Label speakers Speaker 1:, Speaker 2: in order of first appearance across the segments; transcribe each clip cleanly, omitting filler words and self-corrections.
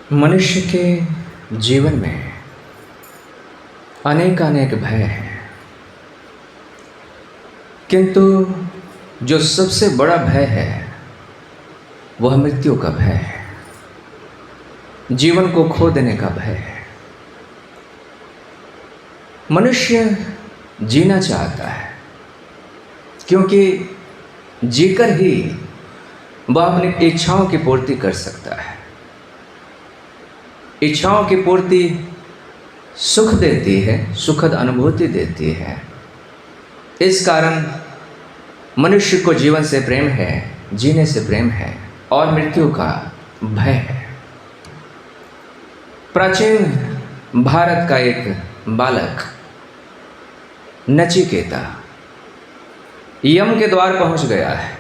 Speaker 1: मनुष्य के जीवन में अनेक भय हैं, किंतु जो सबसे बड़ा भय है वह मृत्यु का भय है, जीवन को खो देने का भय है। मनुष्य जीना चाहता है क्योंकि जीकर ही वह अपनी इच्छाओं की पूर्ति कर सकता है। इच्छाओं की पूर्ति सुख देती है, सुखद अनुभूति देती है। इस कारण मनुष्य को जीवन से प्रेम है, जीने से प्रेम है और मृत्यु का भय है। प्राचीन भारत का एक बालक नचिकेता यम के द्वार पहुंच गया है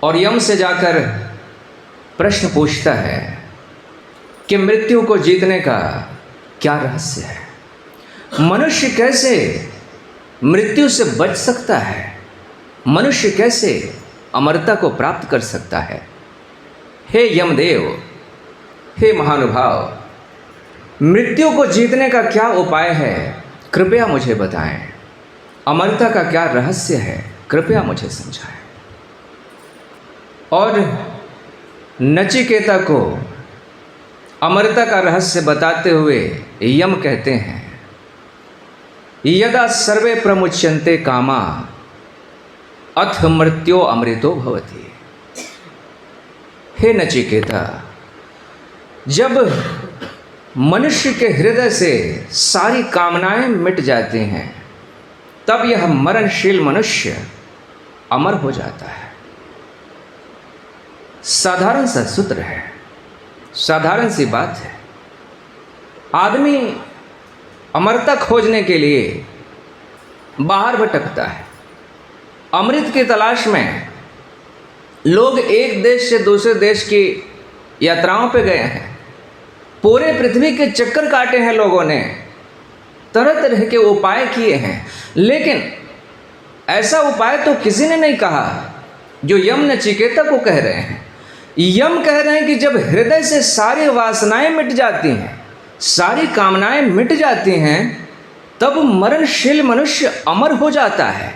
Speaker 1: और यम से जाकर प्रश्न पूछता है कि मृत्यु को जीतने का क्या रहस्य है। मनुष्य कैसे मृत्यु से बच सकता है, मनुष्य कैसे अमरता को प्राप्त कर सकता है। हे यमदेव, हे महानुभाव, मृत्यु को जीतने का क्या उपाय है, कृपया मुझे बताएं। अमरता का क्या रहस्य है, कृपया मुझे समझाएं। और नचिकेता को अमरता का रहस्य बताते हुए यम कहते हैं, यदा सर्वे प्रमुच्यन्ते कामा अथ मृत्यो अमृतो भवति। हे नचिकेता, जब मनुष्य के हृदय से सारी कामनाएं मिट जाती हैं तब यह मरणशील मनुष्य अमर हो जाता है। साधारण सा सूत्र है, साधारण सी बात है। आदमी अमरता खोजने के लिए बाहर भटकता है। अमृत की तलाश में लोग एक देश से दूसरे देश की यात्राओं पे गए हैं। पूरे पृथ्वी के चक्कर काटे हैं लोगों ने, तरह तरह के उपाय किए हैं, लेकिन ऐसा उपाय तो किसी ने नहीं कहा जो यम नचिकेता को कह रहे हैं। यम कह रहे हैं कि जब हृदय से सारी वासनाएं मिट जाती हैं, सारी कामनाएं मिट जाती हैं, तब मरणशील मनुष्य अमर हो जाता है।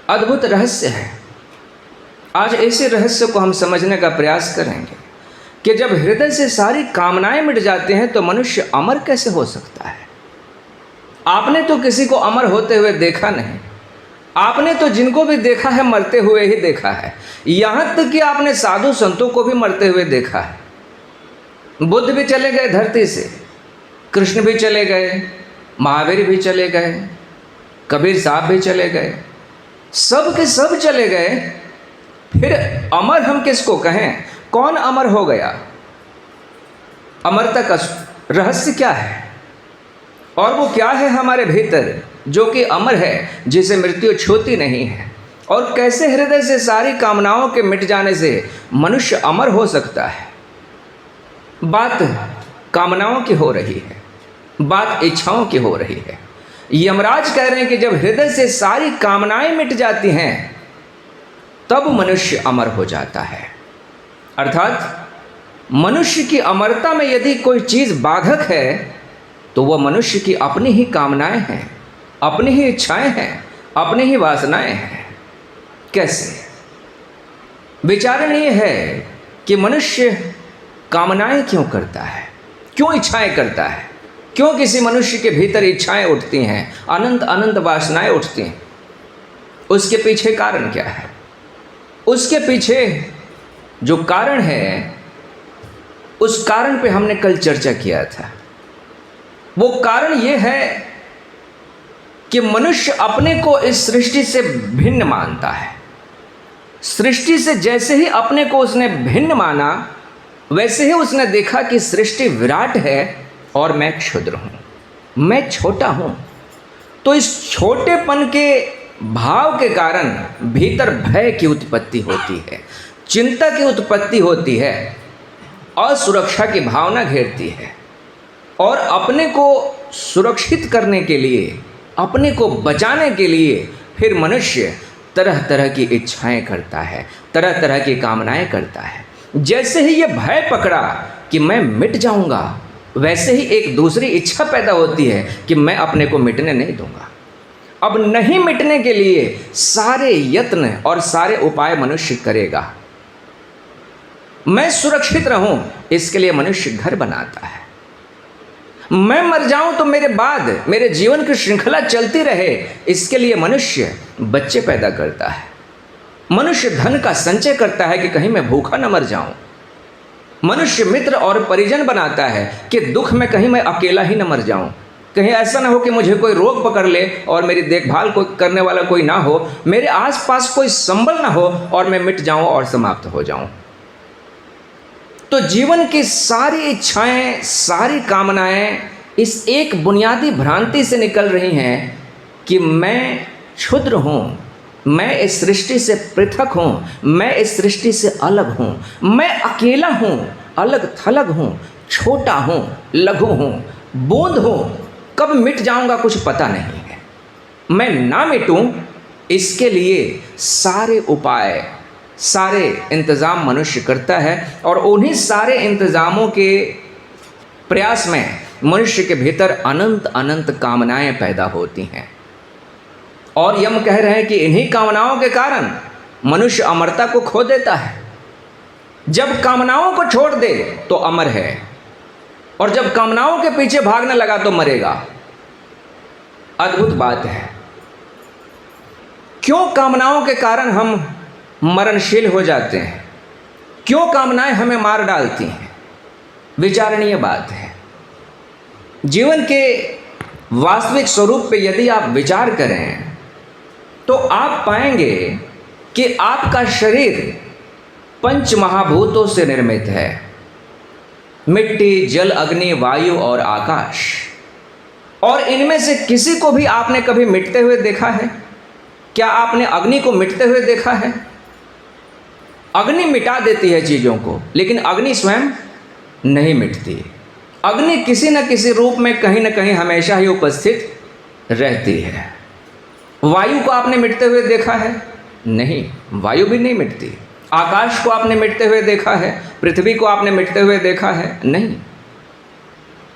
Speaker 1: अद्भुत रहस्य है। आज ऐसे रहस्य को हम समझने का प्रयास करेंगे कि जब हृदय से सारी कामनाएं मिट जाती हैं तो मनुष्य अमर कैसे हो सकता है। आपने तो किसी को अमर होते हुए देखा नहीं, आपने तो जिनको भी देखा है मरते हुए ही देखा है। यहाँ तक कि आपने साधु संतों को भी मरते हुए देखा है। बुद्ध भी चले गए धरती से, कृष्ण भी चले गए, महावीर भी चले गए, कबीर साहब भी चले गए, सब के सब चले गए। फिर अमर हम किसको कहें? कौन अमर हो गया? अमरता का रहस्य क्या है और वो क्या है हमारे भीतर जो कि अमर है, जिसे मृत्यु छूती नहीं है? और कैसे हृदय से सारी कामनाओं के मिट जाने से मनुष्य अमर हो सकता है? बात कामनाओं की हो रही है, बात इच्छाओं की हो रही है। यमराज कह रहे हैं कि जब हृदय से सारी कामनाएं मिट जाती हैं तब मनुष्य अमर हो जाता है। अर्थात मनुष्य की अमरता में यदि कोई चीज़ बाधक है तो वह मनुष्य की अपनी ही कामनाएं हैं, अपनी ही इच्छाएं हैं, अपनी ही वासनाएं हैं। कैसे? विचारणीय है कि मनुष्य कामनाएं क्यों करता है, क्यों इच्छाएं करता है, क्यों किसी मनुष्य के भीतर इच्छाएं उठती हैं, अनंत अनंत वासनाएं उठती हैं। उसके पीछे कारण क्या है? उसके पीछे जो कारण है, उस कारण पे हमने कल चर्चा किया था। वो कारण ये है कि मनुष्य अपने को इस सृष्टि से भिन्न मानता है। सृष्टि से जैसे ही अपने को उसने भिन्न माना, वैसे ही उसने देखा कि सृष्टि विराट है और मैं क्षुद्र हूँ, मैं छोटा हूँ। तो इस छोटेपन के भाव के कारण भीतर भय की उत्पत्ति होती है, चिंता की उत्पत्ति होती है, असुरक्षा की भावना घेरती है। और अपने को सुरक्षित करने के लिए, अपने को बचाने के लिए फिर मनुष्य तरह तरह की इच्छाएं करता है, तरह तरह की कामनाएं करता है। जैसे ही ये भय पकड़ा कि मैं मिट जाऊंगा, वैसे ही एक दूसरी इच्छा पैदा होती है कि मैं अपने को मिटने नहीं दूंगा। अब नहीं मिटने के लिए सारे यत्न और सारे उपाय मनुष्य करेगा। मैं सुरक्षित रहूं, इसके लिए मनुष्य घर बनाता है। मैं मर जाऊं तो मेरे बाद मेरे जीवन की श्रृंखला चलती रहे, इसके लिए मनुष्य बच्चे पैदा करता है। मनुष्य धन का संचय करता है कि कहीं मैं भूखा न मर जाऊं। मनुष्य मित्र और परिजन बनाता है कि दुख में कहीं मैं अकेला ही न मर जाऊं, कहीं ऐसा ना हो कि मुझे कोई रोग पकड़ ले और मेरी देखभाल को करने वाला कोई ना हो, मेरे आसपास कोई संबल ना हो और मैं मिट जाऊं और समाप्त हो जाऊं। तो जीवन की सारी इच्छाएं, सारी कामनाएं इस एक बुनियादी भ्रांति से निकल रही हैं कि मैं क्षुद्र हूं, मैं इस सृष्टि से पृथक हूं, मैं इस सृष्टि से अलग हूं, मैं अकेला हूं, अलग थलग हूं, छोटा हूं, लघु हूं, बूंद हूं, कब मिट जाऊंगा कुछ पता नहीं है। मैं ना मिटूं, इसके लिए सारे उपाय, सारे इंतज़ाम मनुष्य करता है और उन्हीं सारे इंतज़ामों के प्रयास में मनुष्य के भीतर अनंत अनंत कामनाएं पैदा होती हैं। और यम कह रहे हैं कि इन्हीं कामनाओं के कारण मनुष्य अमरता को खो देता है। जब कामनाओं को छोड़ दे तो अमर है, और जब कामनाओं के पीछे भागने लगा तो मरेगा। अद्भुत बात है। क्यों कामनाओं के कारण हम मरणशील हो जाते हैं? क्यों कामनाएं हमें मार डालती हैं? विचारणीय बात है। जीवन के वास्तविक स्वरूप पे यदि आप विचार करें तो आप पाएंगे कि आपका शरीर पंच महाभूतों से निर्मित है। मिट्टी, जल, अग्नि, वायु और आकाश। और इनमें से किसी को भी आपने कभी मिटते हुए देखा है? क्या आपने अग्नि को मिटते हुए देखा है? अग्नि मिटा देती है चीज़ों को, लेकिन अग्नि स्वयं नहीं मिटती। अग्नि किसी न किसी रूप में कहीं न कहीं हमेशा ही उपस्थित रहती है। वायु को आपने मिटते हुए देखा है? नहीं, वायु भी नहीं मिटती। आकाश को आपने मिटते हुए देखा है? पृथ्वी को आपने मिटते हुए देखा है? नहीं।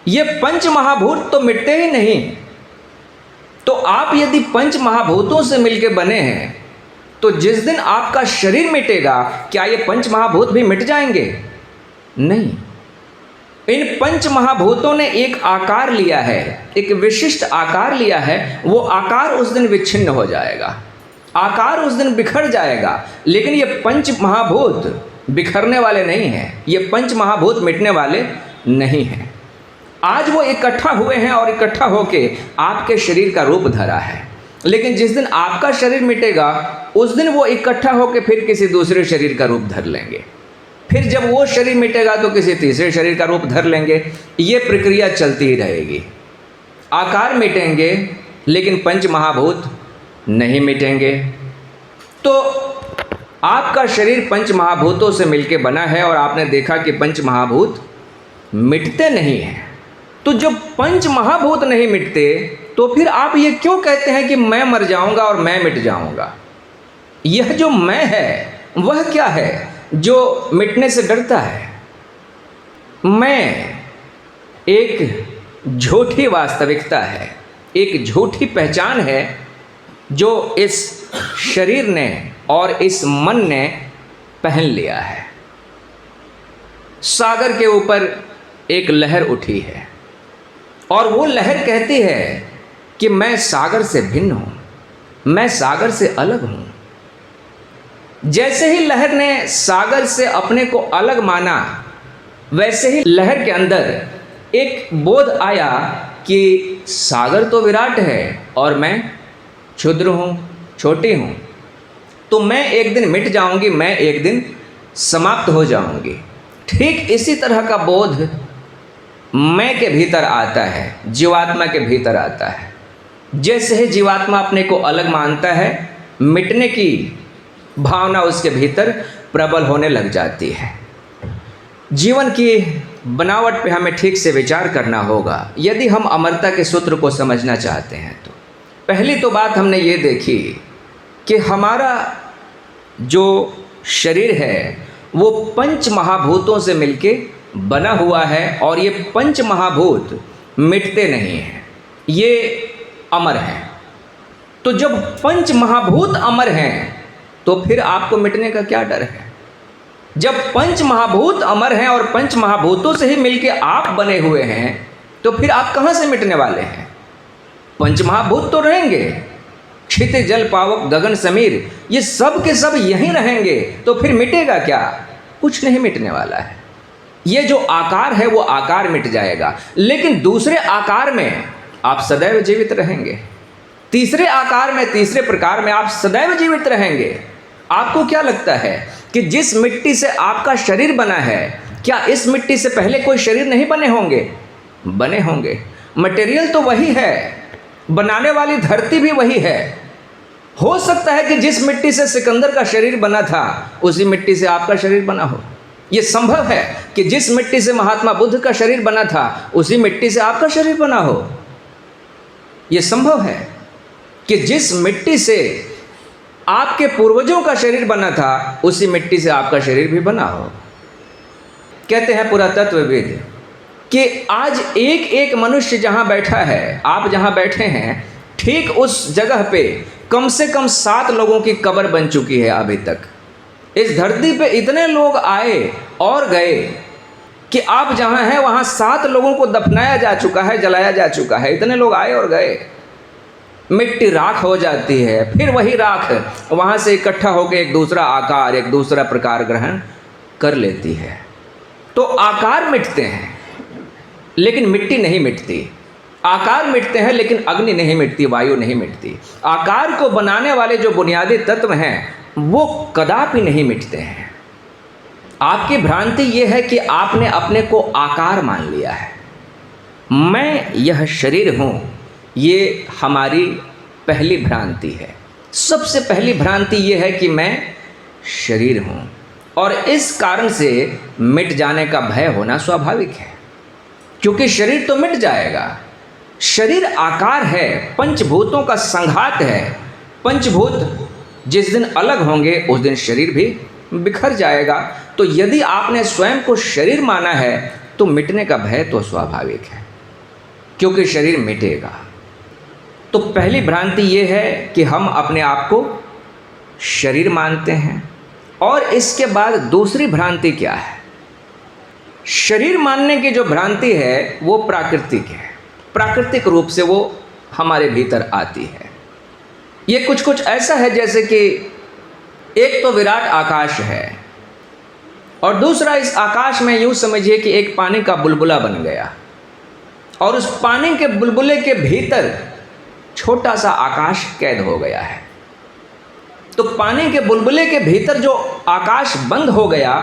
Speaker 1: ये पंच महाभूत तो मिटते ही नहीं। तो आप यदि पंच महाभूतों से मिलकर बने हैं, तो जिस दिन आपका शरीर मिटेगा, क्या ये पंच महाभूत भी मिट जाएंगे? नहीं। इन पंच महाभूतों ने एक आकार लिया है, एक विशिष्ट आकार लिया है। वो आकार उस दिन विच्छिन्न हो जाएगा, आकार उस दिन बिखर जाएगा। लेकिन ये पंच महाभूत बिखरने वाले नहीं हैं, ये पंच महाभूत मिटने वाले नहीं हैं। आज वो इकट्ठा हुए हैं और इकट्ठा होके आपके शरीर का रूप धरा है। लेकिन जिस दिन आपका शरीर मिटेगा, उस दिन वो इकट्ठा होके फिर किसी दूसरे शरीर का रूप धर लेंगे। फिर जब वो शरीर मिटेगा तो किसी तीसरे शरीर का रूप धर लेंगे। ये प्रक्रिया चलती ही रहेगी। आकार मिटेंगे लेकिन पंच महाभूत नहीं मिटेंगे। तो आपका शरीर पंच महाभूतों से मिलके बना है और आपने देखा कि पंच महाभूत मिटते नहीं हैं। तो जब पंच महाभूत नहीं मिटते तो फिर आप ये क्यों कहते हैं कि मैं मर जाऊंगा और मैं मिट जाऊंगा? यह जो मैं है वह क्या है जो मिटने से डरता है? मैं एक झूठी वास्तविकता है, एक झूठी पहचान है जो इस शरीर ने और इस मन ने पहन लिया है। सागर के ऊपर एक लहर उठी है और वो लहर कहती है कि मैं सागर से भिन्न हूँ, मैं सागर से अलग हूँ। जैसे ही लहर ने सागर से अपने को अलग माना, वैसे ही लहर के अंदर एक बोध आया कि सागर तो विराट है और मैं क्षुद्र हूँ, छोटी हूँ। तो मैं एक दिन मिट जाऊँगी, मैं एक दिन समाप्त हो जाऊँगी। ठीक इसी तरह का बोध मैं के भीतर आता है, जीवात्मा के भीतर आता है। जैसे ही जीवात्मा अपने को अलग मानता है, मिटने की भावना उसके भीतर प्रबल होने लग जाती है। जीवन की बनावट पे हमें ठीक से विचार करना होगा यदि हम अमरता के सूत्र को समझना चाहते हैं। तो पहली तो बात हमने ये देखी कि हमारा जो शरीर है वो पंच महाभूतों से मिलके बना हुआ है और ये पंच महाभूत मिटते नहीं हैं, ये अमर हैं। तो जब पंच महाभूत अमर हैं तो फिर आपको मिटने का क्या डर है? जब पंच महाभूत अमर हैं और पंच महाभूतों से ही मिलके आप बने हुए हैं तो फिर आप कहाँ से मिटने वाले हैं? पंच महाभूत तो रहेंगे, क्षितिज जल पावक गगन समीर, ये सब के सब यहीं रहेंगे, तो फिर मिटेगा क्या? कुछ नहीं मिटने वाला है। ये जो आकार है वो आकार मिट जाएगा, लेकिन दूसरे आकार में आप सदैव जीवित रहेंगे। तीसरे आकार में, तीसरे प्रकार में आप सदैव जीवित रहेंगे। आपको क्या लगता है कि जिस मिट्टी से आपका शरीर बना है, क्या इस मिट्टी से पहले कोई शरीर नहीं बने होंगे? बने होंगे। मटेरियल तो वही है, बनाने वाली धरती भी वही है। हो सकता है कि जिस मिट्टी से सिकंदर का शरीर बना था उसी मिट्टी से आपका शरीर बना हो। यह संभव है कि जिस मिट्टी से महात्मा बुद्ध का शरीर बना था उसी मिट्टी से आपका शरीर बना हो। यह संभव है कि जिस मिट्टी से आपके पूर्वजों का शरीर बना था उसी मिट्टी से आपका शरीर भी बना हो। कहते हैं पुरातत्वविद कि आज एक एक मनुष्य जहां बैठा है, आप जहां बैठे हैं, ठीक उस जगह पे कम से कम 7 लोगों की कब्र बन चुकी है अभी तक। इस धरती पे इतने लोग आए और गए कि आप जहां हैं वहां 7 लोगों को दफनाया जा चुका है, जलाया जा चुका है। इतने लोग आए और गए। मिट्टी राख हो जाती है, फिर वही राख वहां से इकट्ठा होकर एक दूसरा आकार, एक दूसरा प्रकार ग्रहण कर लेती है। तो आकार मिटते हैं लेकिन मिट्टी नहीं मिटती। आकार मिटते हैं लेकिन अग्नि नहीं मिटती, वायु नहीं मिटती। आकार को बनाने वाले जो बुनियादी तत्व हैं वो कदापि नहीं मिटते हैं। आपकी भ्रांति ये है कि आपने अपने को आकार मान लिया है। मैं यह शरीर हूँ, ये हमारी पहली भ्रांति है। सबसे पहली भ्रांति ये है कि मैं शरीर हूँ और इस कारण से मिट जाने का भय होना स्वाभाविक है, क्योंकि शरीर तो मिट जाएगा। शरीर आकार है, पंचभूतों का संघात है। पंचभूत जिस दिन अलग होंगे उस दिन शरीर भी बिखर जाएगा। तो यदि आपने स्वयं को शरीर माना है तो मिटने का भय तो स्वाभाविक है, क्योंकि शरीर मिटेगा। तो पहली भ्रांति ये है कि हम अपने आप को शरीर मानते हैं। और इसके बाद दूसरी भ्रांति क्या है? शरीर मानने की जो भ्रांति है वो प्राकृतिक है, प्राकृतिक रूप से वो हमारे भीतर आती है। ये कुछ ऐसा है जैसे कि एक तो विराट आकाश है और दूसरा इस आकाश में यूँ समझिए कि एक पानी का बुलबुला बन गया और उस पानी के बुलबुले के भीतर छोटा सा आकाश कैद हो गया है। तो पानी के बुलबुले के भीतर जो आकाश बंद हो गया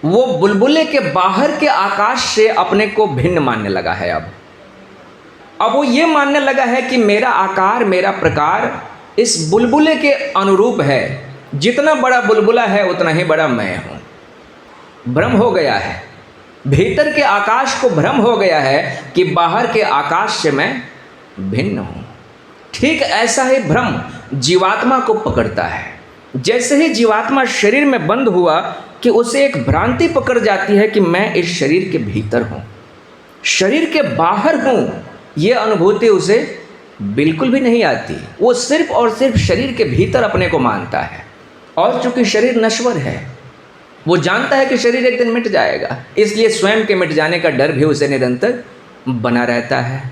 Speaker 1: वो बुलबुले के बाहर के आकाश से अपने को भिन्न मानने लगा है। अब वो ये मानने लगा है कि मेरा आकार, मेरा प्रकार इस बुलबुले के अनुरूप है। जितना बड़ा बुलबुला है उतना ही बड़ा मैं हूँ। भ्रम हो गया है, भीतर के आकाश को भ्रम हो गया है कि बाहर के आकाश से मैं भिन्न हूँ। ठीक ऐसा ही भ्रम जीवात्मा को पकड़ता है। जैसे ही जीवात्मा शरीर में बंद हुआ कि उसे एक भ्रांति पकड़ जाती है कि मैं इस शरीर के भीतर हूँ, शरीर के बाहर हूँ, ये अनुभूति उसे बिल्कुल भी नहीं आती। वो सिर्फ और सिर्फ शरीर के भीतर अपने को मानता है। और चूंकि शरीर नश्वर है, वो जानता है कि शरीर एक दिन मिट जाएगा, इसलिए स्वयं के मिट जाने का डर भी उसे निरंतर बना रहता है।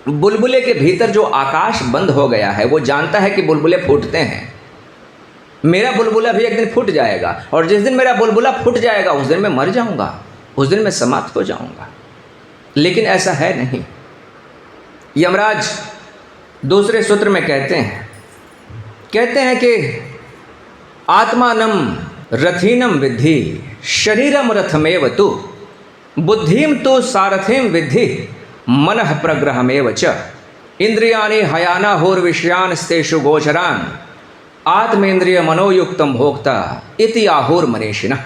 Speaker 1: बुलबुले के भीतर जो आकाश बंद हो गया है वो जानता है कि बुलबुले फूटते हैं। मेरा बुलबुला भी एक दिन फूट जाएगा और जिस दिन मेरा बुलबुला फूट जाएगा उस दिन मैं मर जाऊंगा, उस दिन मैं समाप्त हो जाऊंगा। लेकिन ऐसा है नहीं। यमराज दूसरे सूत्र में कहते हैं कि आत्मानम रथीनम विद्धि शरीरम रथमेव तु बुद्धिम तो सारथिम विद्धि मनः प्रग्रहमेव च इंद्रियाणि हयाना होर्विषयान स्तेषु गोचरान आत्मेन्द्रिय मनोयुक्तम भोक्ता इति आहुर मनीषिणः।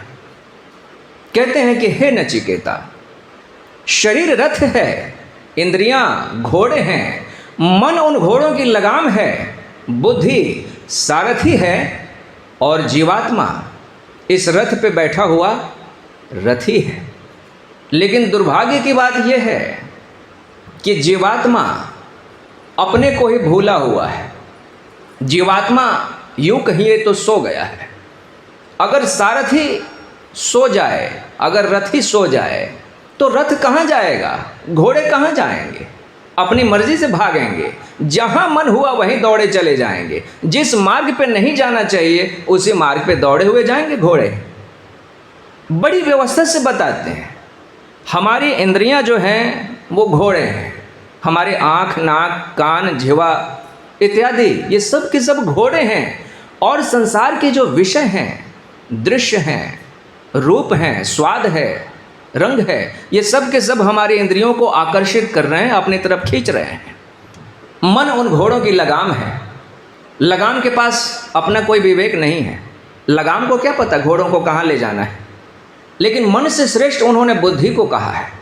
Speaker 1: कहते हैं कि हे नचिकेता, शरीर रथ है, इंद्रियां घोड़े हैं, मन उन घोड़ों की लगाम है, बुद्धि सारथी है और जीवात्मा इस रथ पे बैठा हुआ रथी है। लेकिन दुर्भाग्य की बात यह है कि जीवात्मा अपने को ही भूला हुआ है। जीवात्मा यूं कहिए तो सो गया है। अगर सारथी सो जाए, अगर रथी सो जाए तो रथ कहाँ जाएगा, घोड़े कहाँ जाएंगे? अपनी मर्जी से भागेंगे, जहाँ मन हुआ वहीं दौड़े चले जाएंगे। जिस मार्ग पे नहीं जाना चाहिए उसी मार्ग पे दौड़े हुए जाएंगे घोड़े। बड़ी व्यवस्था से बताते हैं। हमारी इंद्रियां जो हैं वो घोड़े हैं। हमारे आँख, नाक, कान, जिह्वा इत्यादि ये सब के सब घोड़े हैं। और संसार के जो विषय हैं, दृश्य हैं, रूप हैं, स्वाद है, रंग है, ये सब के सब हमारी इंद्रियों को आकर्षित कर रहे हैं, अपनी तरफ खींच रहे हैं। मन उन घोड़ों की लगाम है। लगाम के पास अपना कोई विवेक नहीं है। लगाम को क्या पता घोड़ों को कहाँ ले जाना है। लेकिन मन से श्रेष्ठ उन्होंने बुद्धि को कहा है।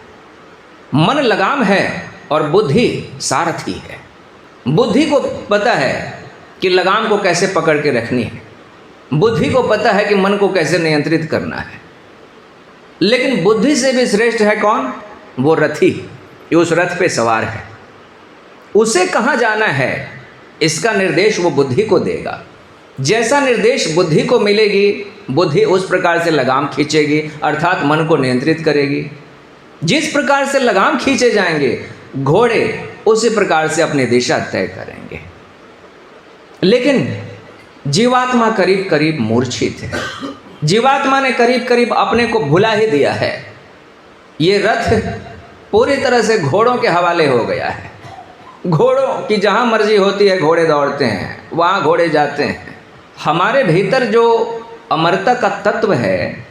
Speaker 1: मन लगाम है और बुद्धि सारथी है। बुद्धि को पता है कि लगाम को कैसे पकड़ के रखनी है। बुद्धि को पता है कि मन को कैसे नियंत्रित करना है। लेकिन बुद्धि से भी श्रेष्ठ है कौन? वो रथी, जो उस रथ पे सवार है। उसे कहाँ जाना है इसका निर्देश वो बुद्धि को देगा। जैसा निर्देश बुद्धि को मिलेगी, बुद्धि उस प्रकार से लगाम खींचेगी, अर्थात मन को नियंत्रित करेगी। जिस प्रकार से लगाम खींचे जाएंगे घोड़े, उसी प्रकार से अपनी दिशा तय करेंगे। लेकिन जीवात्मा करीब करीब मूर्छित है। जीवात्मा ने करीब करीब अपने को भुला ही दिया है। ये रथ पूरी तरह से घोड़ों के हवाले हो गया है। घोड़ों की जहाँ मर्जी होती है घोड़े दौड़ते हैं, वहाँ घोड़े जाते हैं। हमारे भीतर जो अमरता का तत्व है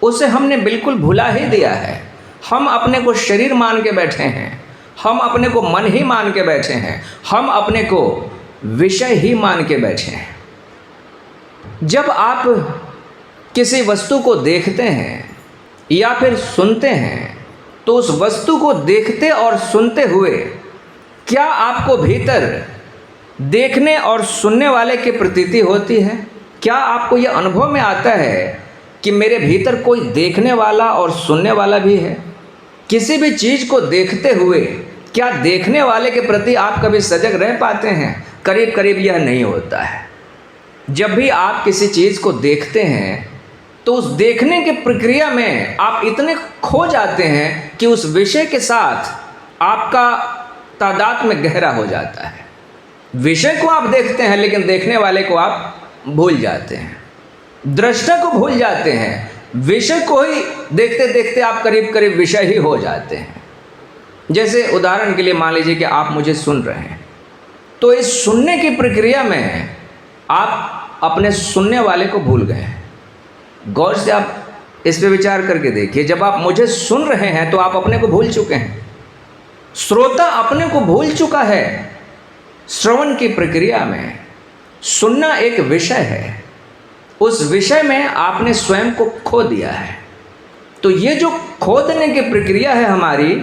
Speaker 1: उसे हमने बिल्कुल भुला ही दिया है। हम अपने को शरीर मान के बैठे हैं, हम अपने को मन ही मान के बैठे हैं, हम अपने को विषय ही मान के बैठे हैं। जब आप किसी वस्तु को देखते हैं या फिर सुनते हैं तो उस वस्तु को देखते और सुनते हुए क्या आपको भीतर देखने और सुनने वाले की प्रतीति होती है? क्या आपको यह अनुभव में आता है कि मेरे भीतर कोई देखने वाला और सुनने वाला भी है? किसी भी चीज़ को देखते हुए क्या देखने वाले के प्रति आप कभी सजग रह पाते हैं? करीब करीब यह नहीं होता है। जब भी आप किसी चीज़ को देखते हैं तो उस देखने की प्रक्रिया में आप इतने खो जाते हैं कि उस विषय के साथ आपका तादात्म्य गहरा हो जाता है। विषय को आप देखते हैं लेकिन देखने वाले को आप भूल जाते हैं, दृष्टा को भूल जाते हैं। विषय को ही देखते देखते आप करीब करीब विषय ही हो जाते हैं। जैसे उदाहरण के लिए मान लीजिए कि आप मुझे सुन रहे हैं, तो इस सुनने की प्रक्रिया में आप अपने सुनने वाले को भूल गए हैं। गौर से आप इस पे विचार करके देखिए। जब आप मुझे सुन रहे हैं तो आप अपने को भूल चुके हैं। श्रोता अपने को भूल चुका है। श्रवण की प्रक्रिया में सुनना एक विषय है, उस विषय में आपने स्वयं को खो दिया है। तो ये जो खो देने की प्रक्रिया है हमारी,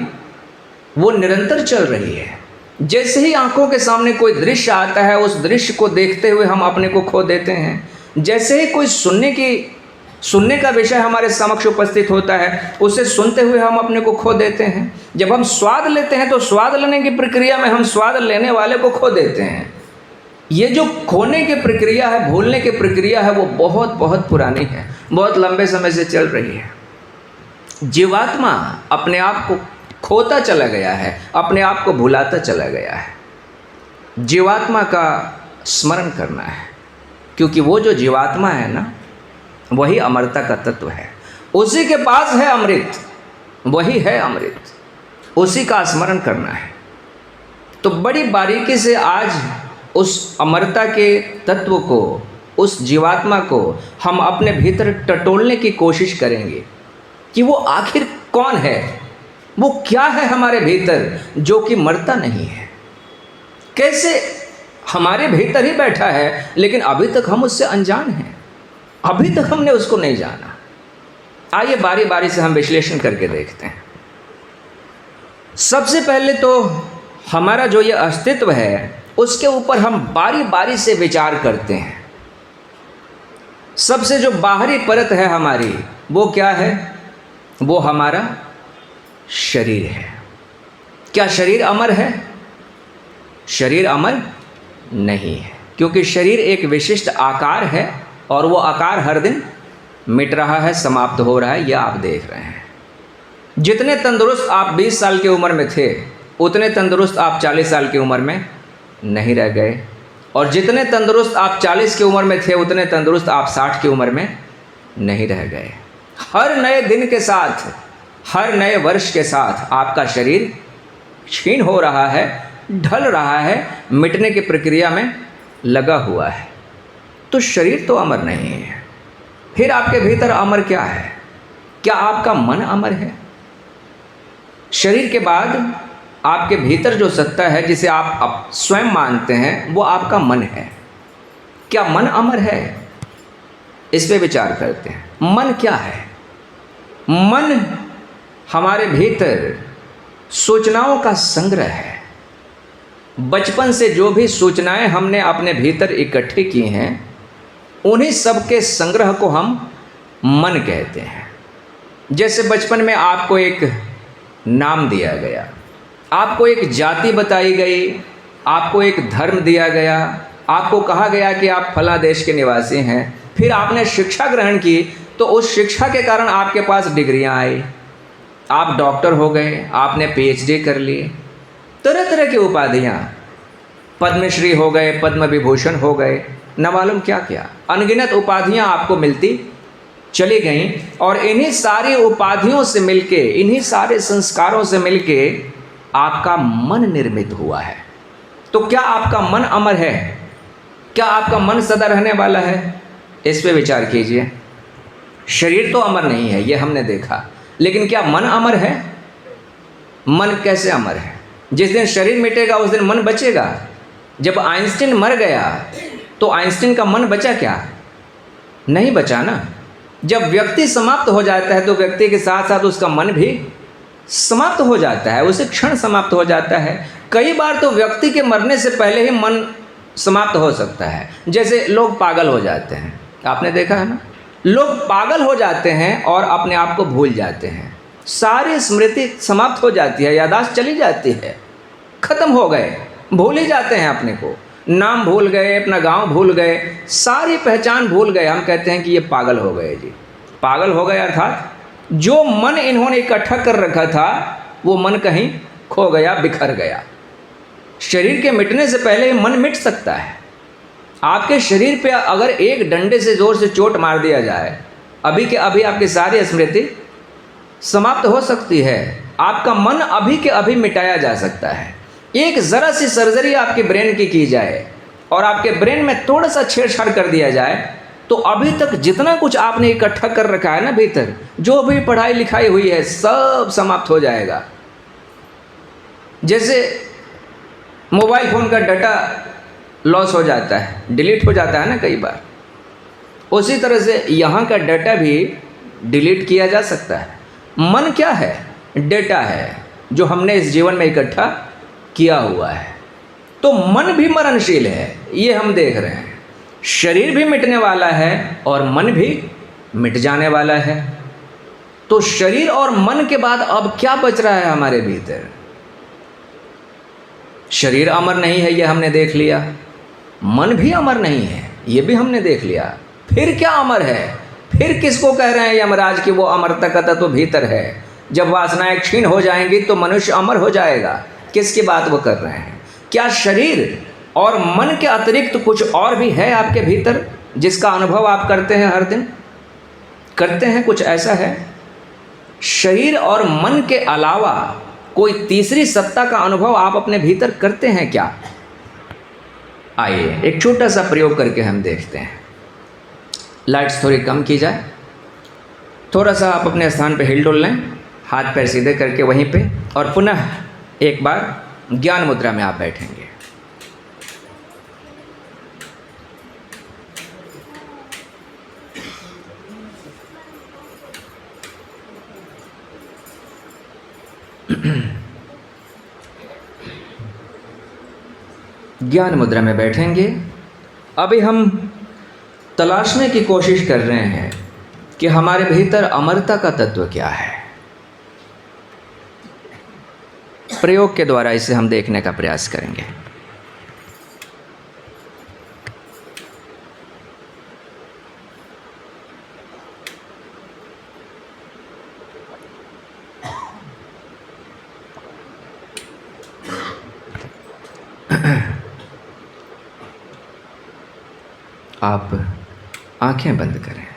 Speaker 1: वो निरंतर चल रही है। जैसे ही आंखों के सामने कोई दृश्य आता है, उस दृश्य को देखते हुए हम अपने को खो देते हैं। जैसे ही कोई सुनने का विषय हमारे समक्ष उपस्थित होता है, उसे सुनते हुए हम अपने को खो देते हैं। जब हम स्वाद लेते हैं तो स्वाद लेने की प्रक्रिया में हम स्वाद लेने वाले को खो देते हैं। ये जो खोने की प्रक्रिया है, भूलने की प्रक्रिया है, वो बहुत बहुत पुरानी है, बहुत लंबे समय से चल रही है। जीवात्मा अपने आप को खोता चला गया है, अपने आप को भुलाता चला गया है। जीवात्मा का स्मरण करना है, क्योंकि वो जो जीवात्मा है ना, वही अमरता का तत्व है। उसी के पास है अमृत, वही है अमृत, उसी का स्मरण करना है। तो बड़ी बारीकी से आज उस अमरता के तत्व को, उस जीवात्मा को हम अपने भीतर टटोलने की कोशिश करेंगे कि वो आखिर कौन है, वो क्या है हमारे भीतर जो कि मरता नहीं है। कैसे हमारे भीतर ही बैठा है लेकिन अभी तक हम उससे अनजान हैं, अभी तक हमने उसको नहीं जाना। आइए बारी बारी से हम विश्लेषण करके देखते हैं। सबसे पहले तो हमारा जो ये अस्तित्व है उसके ऊपर हम बारी बारी से विचार करते हैं। सबसे जो बाहरी परत है हमारी, वो क्या है? वो हमारा शरीर है। क्या शरीर अमर है? शरीर अमर नहीं है, क्योंकि शरीर एक विशिष्ट आकार है और वो आकार हर दिन मिट रहा है, समाप्त हो रहा है, यह आप देख रहे हैं। जितने तंदुरुस्त आप 20 साल की उम्र में थे, उतने तंदुरुस्त आप 40 साल की उम्र में नहीं रह गए, और जितने तंदुरुस्त आप 40 की उम्र में थे, उतने तंदुरुस्त आप 60 की उम्र में नहीं रह गए। हर नए दिन के साथ, हर नए वर्ष के साथ आपका शरीर क्षीण हो रहा है, ढल रहा है, मिटने की प्रक्रिया में लगा हुआ है। तो शरीर तो अमर नहीं है। फिर आपके भीतर अमर क्या है? क्या आपका मन अमर है? शरीर के बाद आपके भीतर जो सत्ता है, जिसे आप स्वयं मानते हैं, वो आपका मन है। क्या मन अमर है? इस पे विचार करते हैं। मन क्या है? मन हमारे भीतर सूचनाओं का संग्रह है। बचपन से जो भी सूचनाएं हमने अपने भीतर इकट्ठी की हैं, उन्हीं सब के संग्रह को हम मन कहते हैं। जैसे बचपन में आपको एक नाम दिया गया, आपको एक जाति बताई गई, आपको एक धर्म दिया गया, आपको कहा गया कि आप फला देश के निवासी हैं। फिर आपने शिक्षा ग्रहण की, तो उस शिक्षा के कारण आपके पास डिग्रियां आई, आप डॉक्टर हो गए, आपने पीएचडी कर ली, तरह तरह की उपाधियाँ, पद्मश्री हो गए, पद्म विभूषण हो गए, न मालूम क्या क्या अनगिनत उपाधियाँ आपको मिलती चली गईं। और इन्हीं सारी उपाधियों से मिलके, इन्हीं सारे संस्कारों से मिलके आपका मन निर्मित हुआ है। तो क्या आपका मन अमर है? क्या आपका मन सदा रहने वाला है? इस पे विचार कीजिए। शरीर तो अमर नहीं है, ये हमने देखा, लेकिन क्या मन अमर है? मन कैसे अमर है? जिस दिन शरीर मिटेगा उस दिन मन बचेगा। जब आइंस्टीन मर गया तो आइंस्टीन का मन बचा क्या? नहीं बचा ना। जब व्यक्ति समाप्त हो जाता है तो व्यक्ति के साथ साथ उसका मन भी समाप्त हो जाता है, उसे क्षण समाप्त हो जाता है। कई बार तो व्यक्ति के मरने से पहले ही मन समाप्त हो सकता है। जैसे लोग पागल हो जाते हैं, आपने देखा है ना, लोग पागल हो जाते हैं और अपने आप को भूल जाते हैं, सारी स्मृति समाप्त हो जाती है, याददाश्त चली जाती है, खत्म हो गए, भूल ही जाते हैं अपने को, नाम भूल गए, अपना गांव भूल गए, सारी पहचान भूल गए। हम कहते हैं कि ये पागल हो गए जी। पागल हो गए अर्थात जो मन इन्होंने इकट्ठा कर रखा था वो मन कहीं खो गया, बिखर गया। शरीर के मिटने से पहले ही मन मिट सकता है। आपके शरीर पे अगर एक डंडे से जोर से चोट मार दिया जाए, अभी के अभी आपकी सारी स्मृति समाप्त हो सकती है। आपका मन अभी के अभी मिटाया जा सकता है। एक ज़रा सी सर्जरी आपके ब्रेन की जाए और आपके ब्रेन में थोड़ा सा छेड़छाड़ कर दिया जाए, तो अभी तक जितना कुछ आपने इकट्ठा कर रखा है ना भीतर, जो भी पढ़ाई लिखाई हुई है, सब समाप्त हो जाएगा। जैसे मोबाइल फ़ोन का डाटा लॉस हो जाता है, डिलीट हो जाता है ना कई बार, उसी तरह से यहाँ का डाटा भी डिलीट किया जा सकता है। मन क्या है? डेटा है जो हमने इस जीवन में इकट्ठा किया हुआ है। तो मन भी मरणशील है, ये हम देख रहे हैं। शरीर भी मिटने वाला है और मन भी मिट जाने वाला है। तो शरीर और मन के बाद अब क्या बच रहा है हमारे भीतर? शरीर अमर नहीं है, ये हमने देख लिया। मन भी अमर नहीं है, ये भी हमने देख लिया। फिर क्या अमर है? फिर किसको कह रहे हैं यमराज कि वो अमरता का तत्व भीतर है? जब वासनाएं क्षीण हो जाएंगी तो मनुष्य अमर हो जाएगा। किसकी बात वो कर रहे हैं? क्या शरीर और मन के अतिरिक्त कुछ और भी है आपके भीतर जिसका अनुभव आप करते हैं, हर दिन करते हैं? कुछ ऐसा है? शरीर और मन के अलावा कोई तीसरी सत्ता का अनुभव आप अपने भीतर करते हैं क्या? आइए एक छोटा सा प्रयोग करके हम देखते हैं। लाइट्स थोड़ी कम की जाए, थोड़ा सा आप अपने स्थान पे हिल डुल लें, हाथ पैर सीधे करके वहीं पे, और पुनः एक बार ज्ञान मुद्रा में आप बैठेंगे। ज्ञान मुद्रा में बैठेंगे। अभी हम तलाशने की कोशिश कर रहे हैं कि हमारे भीतर अमरता का तत्व क्या है। प्रयोग के द्वारा इसे हम देखने का प्रयास करेंगे। आप आंखें बंद करें,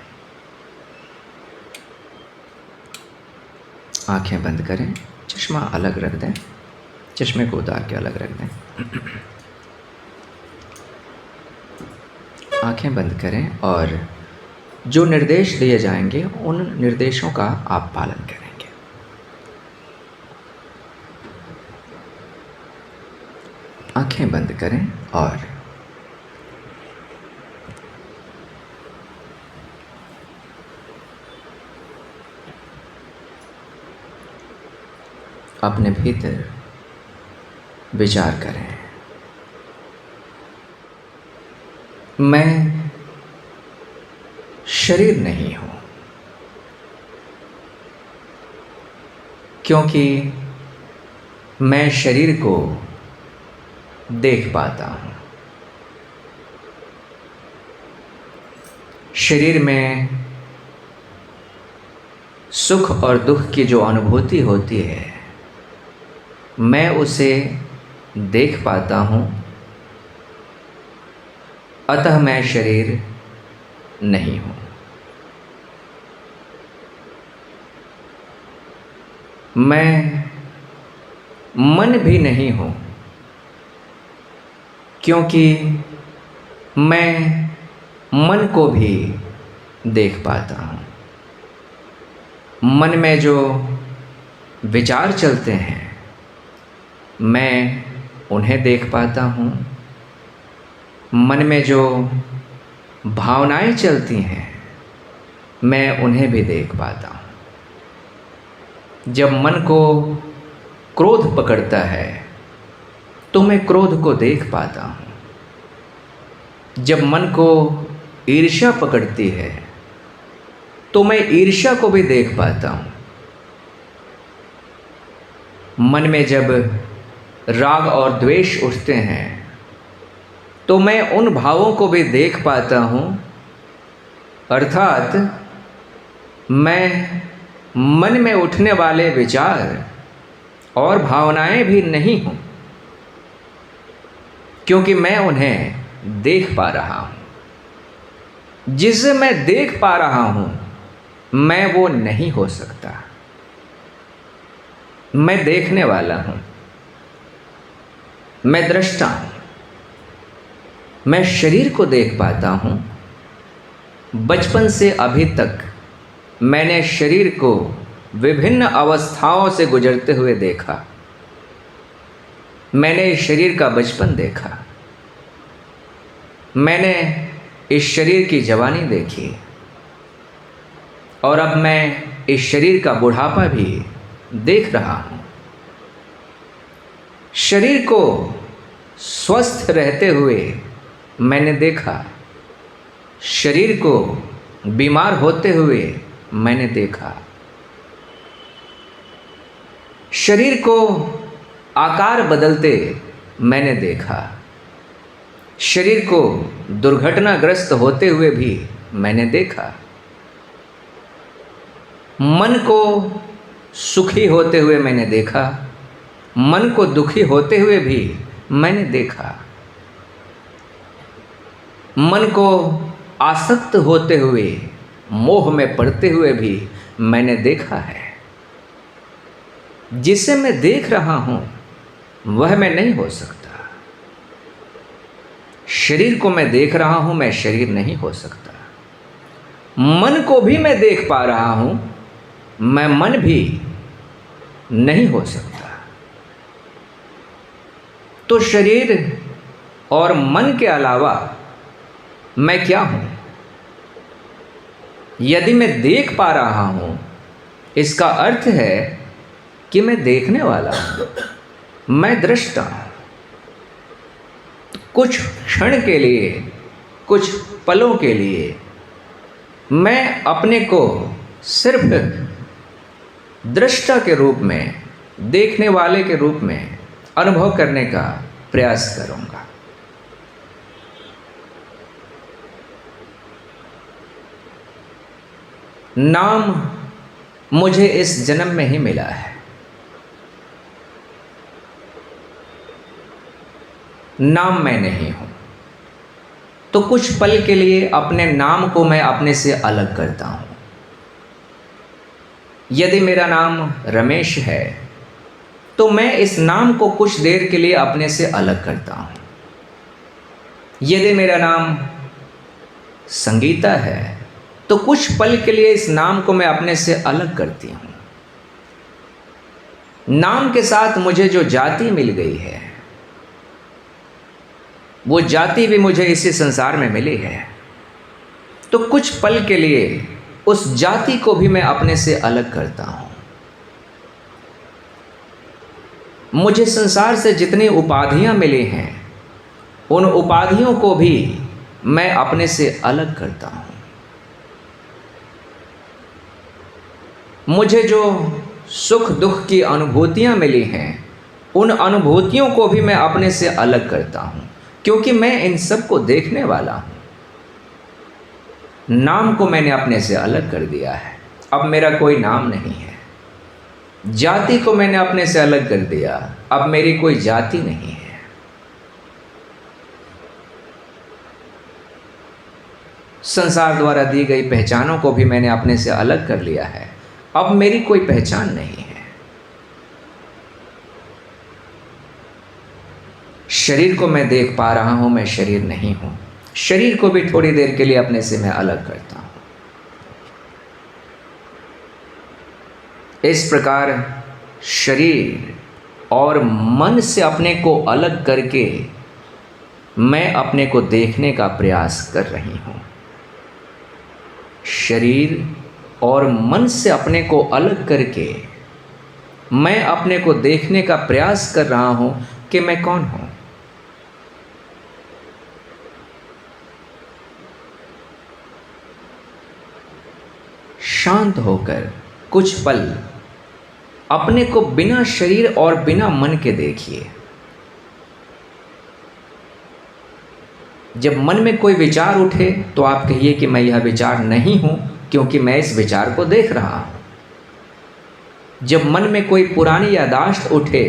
Speaker 1: आंखें बंद करें, चश्मा अलग रख दें, चश्मे को उतार के अलग रख दें। आंखें बंद करें और जो निर्देश दिए जाएंगे उन निर्देशों का आप पालन करेंगे। आंखें बंद करें और अपने भीतर विचार करें, मैं शरीर नहीं हूं, क्योंकि मैं शरीर को देख पाता हूं। शरीर में सुख और दुख की जो अनुभूति होती है, मैं उसे देख पाता हूं, अतः मैं शरीर नहीं हूं। मैं मन भी नहीं हूं, क्योंकि मैं मन को भी देख पाता हूं। मन में जो विचार चलते हैं, मैं उन्हें देख पाता हूँ। मन में जो भावनाएं चलती हैं, मैं उन्हें भी देख पाता हूँ। जब मन को क्रोध पकड़ता है तो मैं क्रोध को देख पाता हूँ। जब मन को ईर्ष्या पकड़ती है तो मैं ईर्ष्या को भी देख पाता हूँ। मन में जब राग और द्वेष उठते हैं तो मैं उन भावों को भी देख पाता हूँ। अर्थात मैं मन में उठने वाले विचार और भावनाएं भी नहीं हूँ, क्योंकि मैं उन्हें देख पा रहा हूँ। जिसे मैं देख पा रहा हूँ, मैं वो नहीं हो सकता। मैं देखने वाला हूँ, मैं दृष्टा हूँ। मैं शरीर को देख पाता हूँ। बचपन से अभी तक मैंने शरीर को विभिन्न अवस्थाओं से गुजरते हुए देखा। मैंने इस शरीर का बचपन देखा, मैंने इस शरीर की जवानी देखी, और अब मैं इस शरीर का बुढ़ापा भी देख रहा हूँ। शरीर को स्वस्थ रहते हुए मैंने देखा, शरीर को बीमार होते हुए मैंने देखा, शरीर को आकार बदलते मैंने देखा, शरीर को दुर्घटनाग्रस्त होते हुए भी मैंने देखा, मन को सुखी होते हुए मैंने देखा, मन को दुखी होते हुए भी मैंने देखा, मन को आसक्त होते हुए मोह में पड़ते हुए भी मैंने देखा है। जिसे मैं देख रहा हूँ वह मैं नहीं हो सकता। शरीर को मैं देख रहा हूँ, मैं शरीर नहीं हो सकता। मन को भी मैं देख पा रहा हूँ, मैं मन भी नहीं हो सकता। तो शरीर और मन के अलावा मैं क्या हूँ? यदि मैं देख पा रहा हूँ, इसका अर्थ है कि मैं देखने वाला हूँ, मैं दृष्टा हूँ। कुछ क्षण के लिए, कुछ पलों के लिए मैं अपने को सिर्फ दृष्टा के रूप में, देखने वाले के रूप में अनुभव करने का प्रयास करूंगा। नाम मुझे इस जन्म में ही मिला है। नाम मैं नहीं हूं, तो कुछ पल के लिए अपने नाम को मैं अपने से अलग करता हूं। यदि मेरा नाम रमेश है तो मैं इस नाम को कुछ देर के लिए अपने से अलग करता हूं। यदि मेरा नाम संगीता है तो कुछ पल के लिए इस नाम को मैं अपने से अलग करती हूं। नाम के साथ मुझे जो जाति मिल गई है, वो जाति भी मुझे इसी संसार में मिली है, तो कुछ पल के लिए उस जाति को भी मैं अपने से अलग करता हूं। मुझे संसार से जितनी उपाधियां मिली हैं, उन उपाधियों को भी मैं अपने से अलग करता हूं। मुझे जो सुख दुख की अनुभूतियां मिली हैं, उन अनुभूतियों को भी मैं अपने से अलग करता हूं, क्योंकि मैं इन सब को देखने वाला हूं। नाम को मैंने अपने से अलग कर दिया है, अब मेरा कोई नाम नहीं है। जाति को मैंने अपने से अलग कर दिया, अब मेरी कोई जाति नहीं है। संसार द्वारा दी गई पहचानों को भी मैंने अपने से अलग कर लिया है, अब मेरी कोई पहचान नहीं है। शरीर को मैं देख पा रहा हूं, मैं शरीर नहीं हूं। शरीर को भी थोड़ी देर के लिए अपने से मैं अलग करता हूं। इस प्रकार शरीर और मन से अपने को अलग करके मैं अपने को देखने का प्रयास कर रही हूं। शरीर और मन से अपने को अलग करके मैं अपने को देखने का प्रयास कर रहा हूं कि मैं कौन हूं। शांत होकर कुछ पल अपने को बिना शरीर और बिना मन के देखिए। जब मन में कोई विचार उठे तो आप कहिए कि मैं यह विचार नहीं हूं, क्योंकि मैं इस विचार को देख रहा हूं। जब मन में कोई पुरानी यादाश्त उठे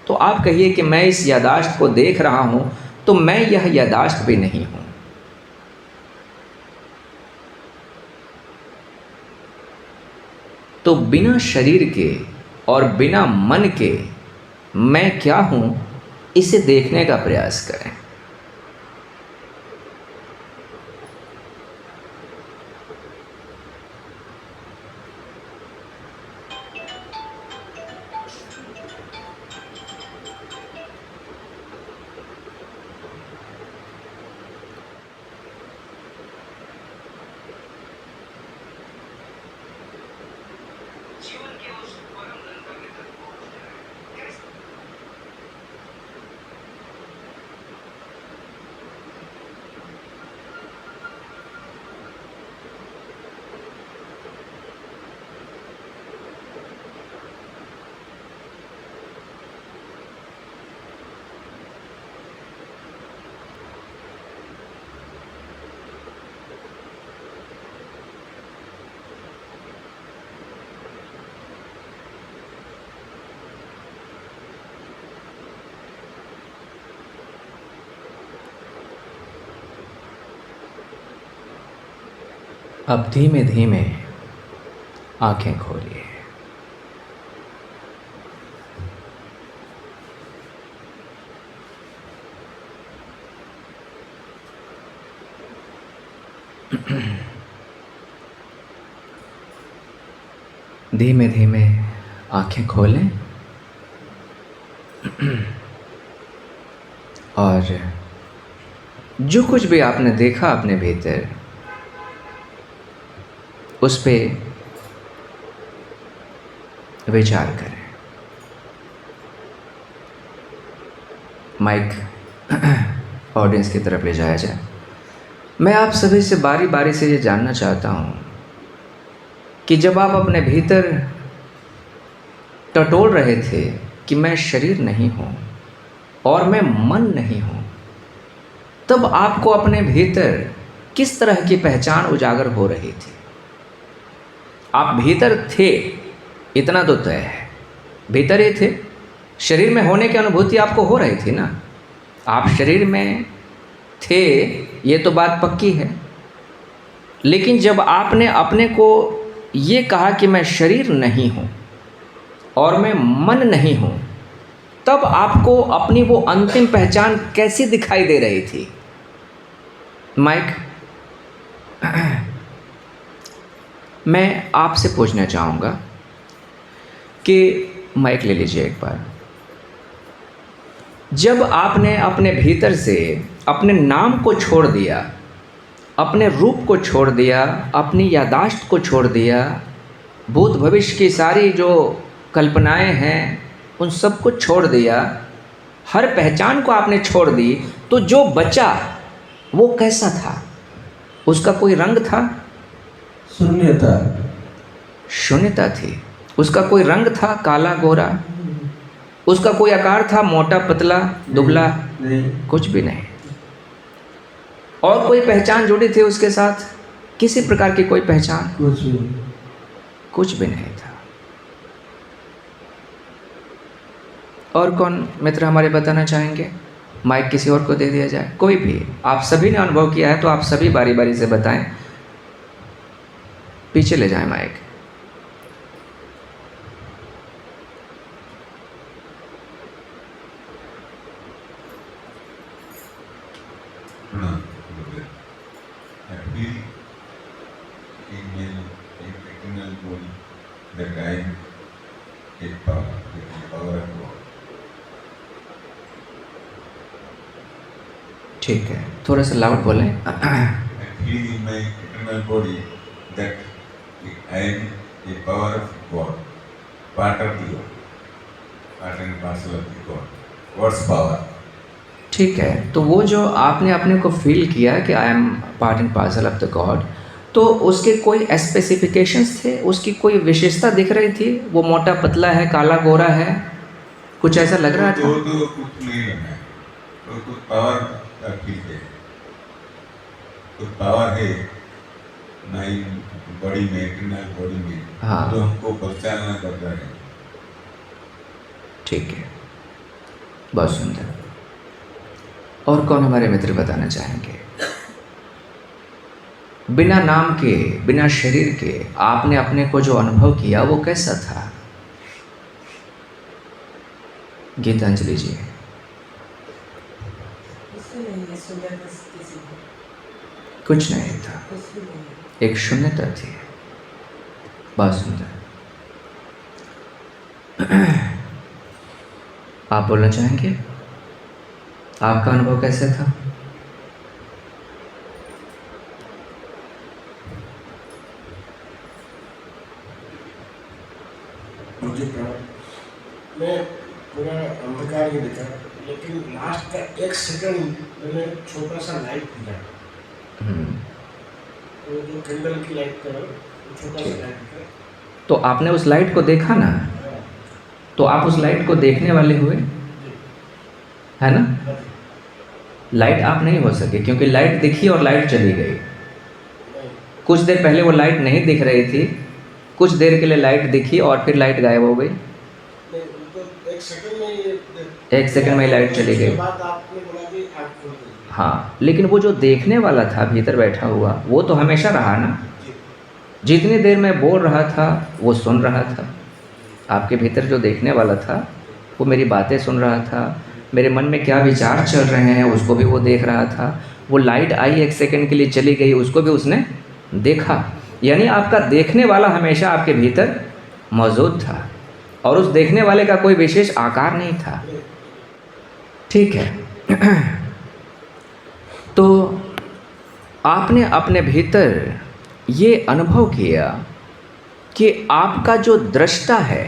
Speaker 1: तो आप कहिए कि मैं इस यादाश्त को देख रहा हूं, तो मैं यह यादाश्त भी नहीं हूं। तो बिना शरीर के और बिना मन के मैं क्या हूं, इसे देखने का प्रयास करें। अब धीमे धीमे आंखें खोलिए। धीमे धीमे आंखें खोलें और जो कुछ भी आपने देखा अपने भीतर, उस पे विचार करें। माइक ऑडियंस की तरफ ले जाया जाए। मैं आप सभी से बारी बारी से ये जानना चाहता हूँ कि जब आप अपने भीतर टटोल रहे थे कि मैं शरीर नहीं हूँ और मैं मन नहीं हूँ, तब आपको अपने भीतर किस तरह की पहचान उजागर हो रही थी? आप भीतर थे, इतना तो तय है, भीतर ही थे। शरीर में होने की अनुभूति आपको हो रही थी ना, आप शरीर में थे, ये तो बात पक्की है। लेकिन जब आपने अपने को ये कहा कि मैं शरीर नहीं हूँ और मैं मन नहीं हूँ, तब आपको अपनी वो अंतिम पहचान कैसी दिखाई दे रही थी? माइक, मैं आपसे पूछना चाहूँगा कि माइक ले लीजिए एक बार। जब आपने अपने भीतर से अपने नाम को छोड़ दिया, अपने रूप को छोड़ दिया, अपनी यादाश्त को छोड़ दिया, भूत भविष्य की सारी जो कल्पनाएं हैं उन सब को छोड़ दिया, हर पहचान को आपने छोड़ दी, तो जो बचा वो कैसा था? उसका कोई रंग था?
Speaker 2: शून्यता।
Speaker 1: शून्यता थी। उसका कोई रंग था? काला गोरा? उसका कोई आकार था? मोटा पतला दुबला?
Speaker 2: नहीं।
Speaker 1: कुछ भी नहीं। और कोई पहचान जुड़ी थी उसके साथ? किसी प्रकार की कोई पहचान? कुछ भी नहीं था। और कौन मित्र हमारे बताना चाहेंगे? माइक किसी और को दे दिया जाए, कोई भी। आप सभी ने अनुभव किया है तो आप सभी बारी बारी से बताएं। पीछे ले जाएं माइक। ठीक है, थोड़ा सा लाउड बोलें। ठीक है, तो वो जो आपने अपने को फील किया कि I am part and parcel of the God, तो उसके कोई स्पेसिफिकेशंस थे? उसकी कोई विशेषता दिख रही थी? वो मोटा पतला है, काला गोरा है, कुछ ऐसा लग रहा था?
Speaker 3: तो कुछ नहीं लगा, तो कुछ पावर ठीक है, कुछ पावर है नहीं बॉडी में, इंटरनल बॉडी में।
Speaker 1: हाँ,
Speaker 3: तो हमको परिचालना कर रहा है।
Speaker 1: ठीक है, बहुत सुंदर। और कौन हमारे मित्र बताना चाहेंगे? बिना नाम के, बिना शरीर के आपने अपने को जो अनुभव किया वो कैसा था? गीतांजलि जी। कुछ नहीं था, एक शून्यता थी। बहुत सुंदर। आप बोलना चाहेंगे आपका अनुभव कैसे था?
Speaker 2: मुझे मैं पूरा अंधकार ही देखा, लेकिन लास्ट का एक सेकंड मैंने छोटा सा लाइट दिखा, तो जो कैंडल की लाइट था, छोटा सा लाइट दिखा।
Speaker 1: तो आपने उस लाइट को देखा ना, तो आप उस लाइट को देखने वाले हुए, है ना? लाइट आप नहीं हो सके, क्योंकि लाइट दिखी और लाइट चली गई। कुछ देर पहले वो लाइट नहीं दिख रही थी, कुछ देर के लिए लाइट दिखी और फिर लाइट गायब हो गई। एक सेकंड में लाइट चली गई। हाँ, लेकिन वो जो देखने वाला था भीतर बैठा हुआ, वो तो हमेशा रहा ना। जितनी देर मैं बोल रहा था वो सुन रहा था। आपके भीतर जो देखने वाला था वो मेरी बातें सुन रहा था, मेरे मन में क्या विचार चल रहे हैं उसको भी वो देख रहा था। वो लाइट आई, एक सेकंड के लिए चली गई, उसको भी उसने देखा। यानी आपका देखने वाला हमेशा आपके भीतर मौजूद था, और उस देखने वाले का कोई विशेष आकार नहीं था। ठीक है। तो आपने अपने भीतर ये अनुभव किया कि आपका जो दृष्टा है,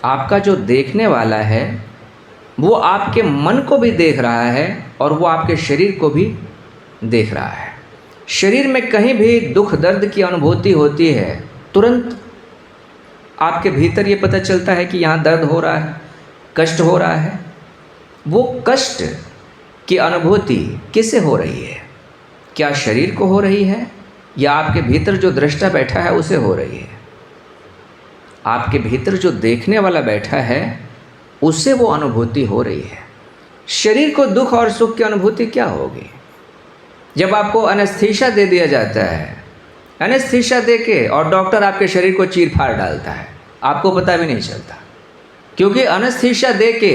Speaker 1: आपका जो देखने वाला है, वो आपके मन को भी देख रहा है और वो आपके शरीर को भी देख रहा है। शरीर में कहीं भी दुख दर्द की अनुभूति होती है, तुरंत आपके भीतर ये पता चलता है कि यहाँ दर्द हो रहा है, कष्ट हो रहा है। वो कष्ट की अनुभूति किसे हो रही है? क्या शरीर को हो रही है या आपके भीतर जो दृष्टा बैठा है उसे हो रही है? आपके भीतर जो देखने वाला बैठा है उसे वो अनुभूति हो रही है। शरीर को दुख और सुख की अनुभूति क्या होगी? जब आपको एनेस्थीसिया दे दिया जाता है, एनेस्थीसिया दे के और डॉक्टर आपके शरीर को चीर फाड़ डालता है, आपको पता भी नहीं चलता, क्योंकि एनेस्थीसिया दे के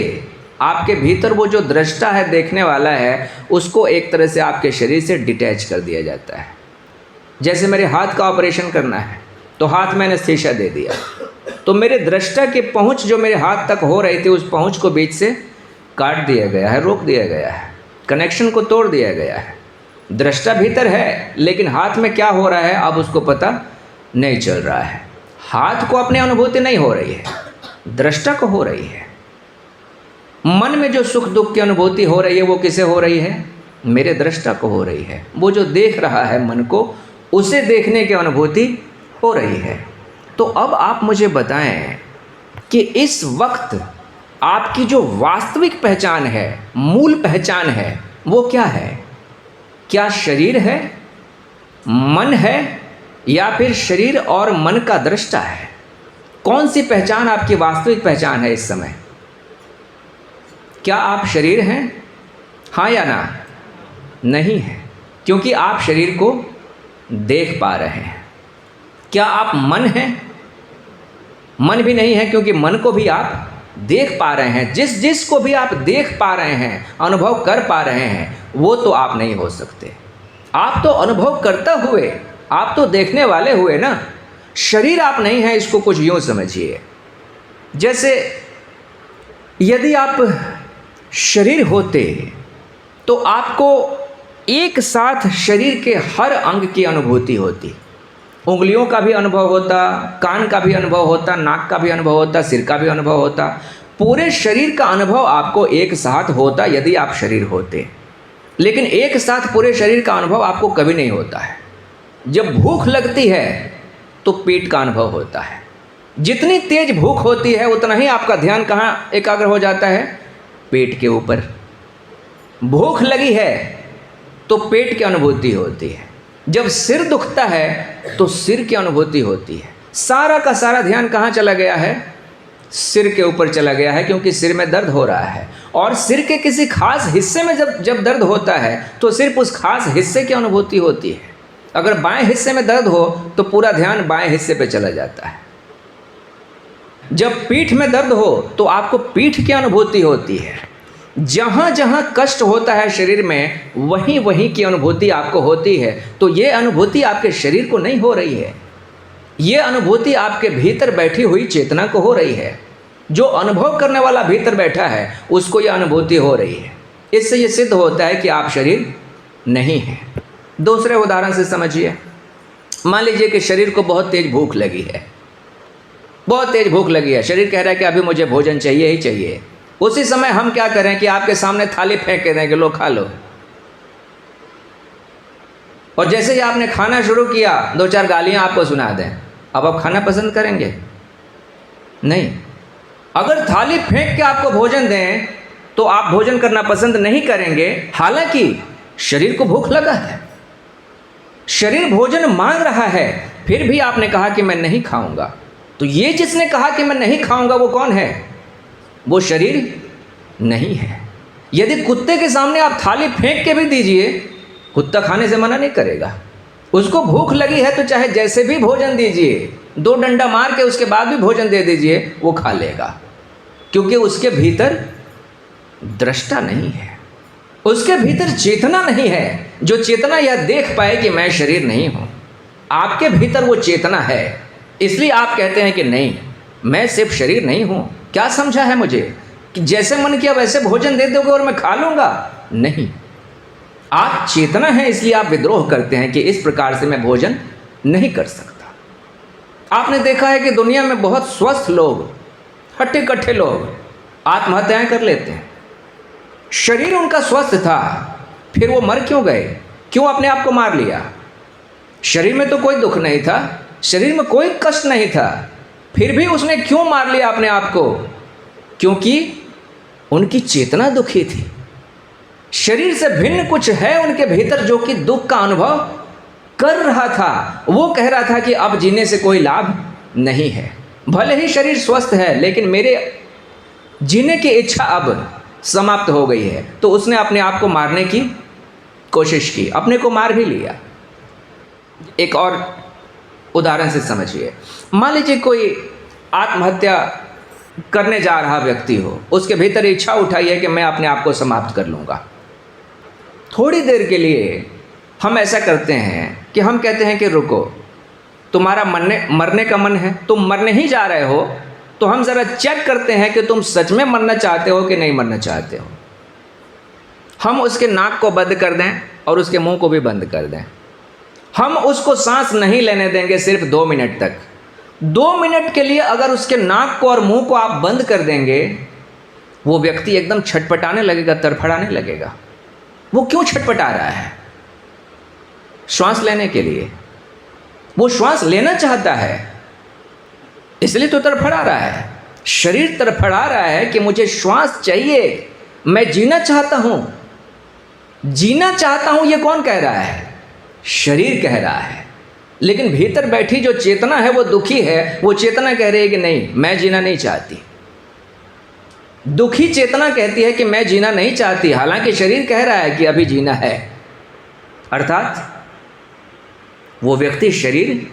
Speaker 1: आपके भीतर वो जो दृष्टा है, देखने वाला है, उसको एक तरह से आपके शरीर से डिटैच कर दिया जाता है। जैसे मेरे हाथ का ऑपरेशन करना है तो हाथ में एनेस्थीसिया दे दिया, तो मेरे दृष्टा की पहुंच जो मेरे हाथ तक हो रही थी उस पहुंच को बीच से काट दिया गया है, रोक दिया गया है, कनेक्शन को तोड़ दिया गया है। दृष्टा भीतर है लेकिन हाथ में क्या हो रहा है अब उसको पता नहीं चल रहा है। हाथ को अपनी अनुभूति नहीं हो रही है, दृष्टा को हो रही है। मन में जो सुख दुख की अनुभूति हो रही है वो किसे हो रही है? मेरे दृष्टा को हो रही है। वो जो देख रहा है मन को, उसे देखने की अनुभूति हो रही है। तो अब आप मुझे बताएं कि इस वक्त आपकी जो वास्तविक पहचान है, मूल पहचान है, वो क्या है? क्या शरीर है, मन है, या फिर शरीर और मन का दृष्टा है? कौन सी पहचान आपकी वास्तविक पहचान है इस समय? क्या आप शरीर हैं? हाँ या ना? नहीं है, क्योंकि आप शरीर को देख पा रहे हैं। क्या आप मन हैं? मन भी नहीं है, क्योंकि मन को भी आप देख पा रहे हैं। जिस को भी आप देख पा रहे हैं, अनुभव कर पा रहे हैं, वो तो आप नहीं हो सकते। आप तो अनुभव करता हुए, आप तो देखने वाले हुए ना। शरीर आप नहीं हैं, इसको कुछ यूँ समझिए। जैसे यदि आप शरीर होते तो आपको एक साथ शरीर के हर अंग की अनुभूति होती। उंगलियों का भी अनुभव होता, कान का भी अनुभव होता, नाक का भी अनुभव होता, सिर का भी अनुभव होता। पूरे शरीर का अनुभव आपको एक साथ होता यदि आप शरीर होते। लेकिन एक साथ पूरे शरीर का अनुभव आपको कभी नहीं होता है। जब भूख लगती है तो पेट का अनुभव होता है। जितनी तेज भूख होती है उतना ही आपका ध्यान कहाँ एकाग्र हो जाता है? पेट के ऊपर। भूख लगी है तो पेट की अनुभूति होती है। जब सिर दुखता है तो सिर की अनुभूति होती है। सारा का सारा ध्यान कहाँ चला गया है? सिर के ऊपर चला गया है, क्योंकि सिर में दर्द हो रहा है। और सिर के किसी खास हिस्से में जब दर्द होता है तो सिर्फ उस खास हिस्से की अनुभूति होती है। अगर बाएं हिस्से में दर्द हो तो पूरा ध्यान बाएं हिस्से पे चला जाता है। जब पीठ में दर्द हो तो आपको पीठ की अनुभूति होती है। जहाँ जहाँ कष्ट होता है शरीर में, वहीं वहीं की अनुभूति आपको होती है। तो ये अनुभूति आपके शरीर को नहीं हो रही है, ये अनुभूति आपके भीतर बैठी हुई चेतना को हो रही है। जो अनुभव करने वाला भीतर बैठा है उसको ये अनुभूति हो रही है। इससे ये सिद्ध होता है कि आप शरीर नहीं हैं। दूसरे उदाहरण से समझिए। मान लीजिए कि शरीर को बहुत तेज भूख लगी है, बहुत तेज भूख लगी है। शरीर कह रहा है कि अभी मुझे भोजन चाहिए ही चाहिए। उसी समय हम क्या करें कि आपके सामने थाली फेंक के दें कि लो खा लो। और जैसे ही आपने खाना शुरू किया, दो चार गालियां आपको सुना दें, अब आप खाना पसंद करेंगे? नहीं। अगर थाली फेंक के आपको भोजन दें तो आप भोजन करना पसंद नहीं करेंगे, हालांकि शरीर को भूख लगा है, शरीर भोजन मांग रहा है, फिर भी आपने कहा कि मैं नहीं खाऊंगा। तो ये जिसने कहा कि मैं नहीं खाऊंगा वो कौन है? वो शरीर नहीं है। यदि कुत्ते के सामने आप थाली फेंक के भी दीजिए, कुत्ता खाने से मना नहीं करेगा। उसको भूख लगी है तो चाहे जैसे भी भोजन दीजिए, दो डंडा मार के उसके बाद भी भोजन दे दीजिए, वो खा लेगा, क्योंकि उसके भीतर दृष्टा नहीं है, उसके भीतर चेतना नहीं है जो चेतना यह देख पाए कि मैं शरीर नहीं हूँ। आपके भीतर वो चेतना है, इसलिए आप कहते हैं कि नहीं, मैं सिर्फ शरीर नहीं हूँ। क्या समझा है मुझे कि जैसे मन किया वैसे भोजन दे दोगे और मैं खा लूँगा? नहीं, आप चेतना है, इसलिए आप विद्रोह करते हैं कि इस प्रकार से मैं भोजन नहीं कर सकता। आपने देखा है कि दुनिया में बहुत स्वस्थ लोग, हट्टे कट्ठे लोग आत्महत्याएं कर लेते हैं। शरीर उनका स्वस्थ था, फिर वो मर क्यों गए? क्यों अपने आप को मार लिया? शरीर में तो कोई दुख नहीं था, शरीर में कोई कष्ट नहीं था, फिर भी उसने क्यों मार लिया अपने आप को? क्योंकि उनकी चेतना दुखी थी। शरीर से भिन्न कुछ है उनके भीतर जो कि दुख का अनुभव कर रहा था। वो कह रहा था कि अब जीने से कोई लाभ नहीं है, भले ही शरीर स्वस्थ है लेकिन मेरे जीने की इच्छा अब समाप्त हो गई है। तो उसने अपने आप को मारने की कोशिश की, अपने को मार भी लिया। एक और उदाहरण से समझिए। मान लीजिए कोई आत्महत्या करने जा रहा व्यक्ति हो, उसके भीतर इच्छा उठाई है कि मैं अपने आप को समाप्त कर लूँगा। थोड़ी देर के लिए हम ऐसा करते हैं कि हम कहते हैं कि रुको, तुम्हारा मरने का मन है, तुम मरने ही जा रहे हो, तो हम ज़रा चेक करते हैं कि तुम सच में मरना चाहते हो कि नहीं मरना चाहते हो। हम उसके नाक को बंद कर दें और उसके मुंह को भी बंद कर दें। हम उसको सांस नहीं लेने देंगे सिर्फ 2 मिनट तक। 2 मिनट के लिए अगर उसके नाक को और मुंह को आप बंद कर देंगे, वो व्यक्ति एकदम छटपटाने लगेगा, तड़फड़ाने लगेगा। वो क्यों छटपटा रहा है? श्वास लेने के लिए। वो श्वास लेना चाहता है, इसलिए तो तड़फड़ा रहा है। शरीर तड़फड़ा रहा है कि मुझे श्वास चाहिए, मैं जीना चाहता हूं। जीना चाहता हूं, ये कौन कह रहा है? शरीर कह रहा है। लेकिन भीतर बैठी जो चेतना है वो दुखी है। वो चेतना कह रही है कि नहीं, मैं जीना नहीं चाहती। दुखी चेतना कहती है कि मैं जीना नहीं चाहती, हालांकि शरीर कह रहा है कि अभी जीना है। अर्थात वो व्यक्ति शरीर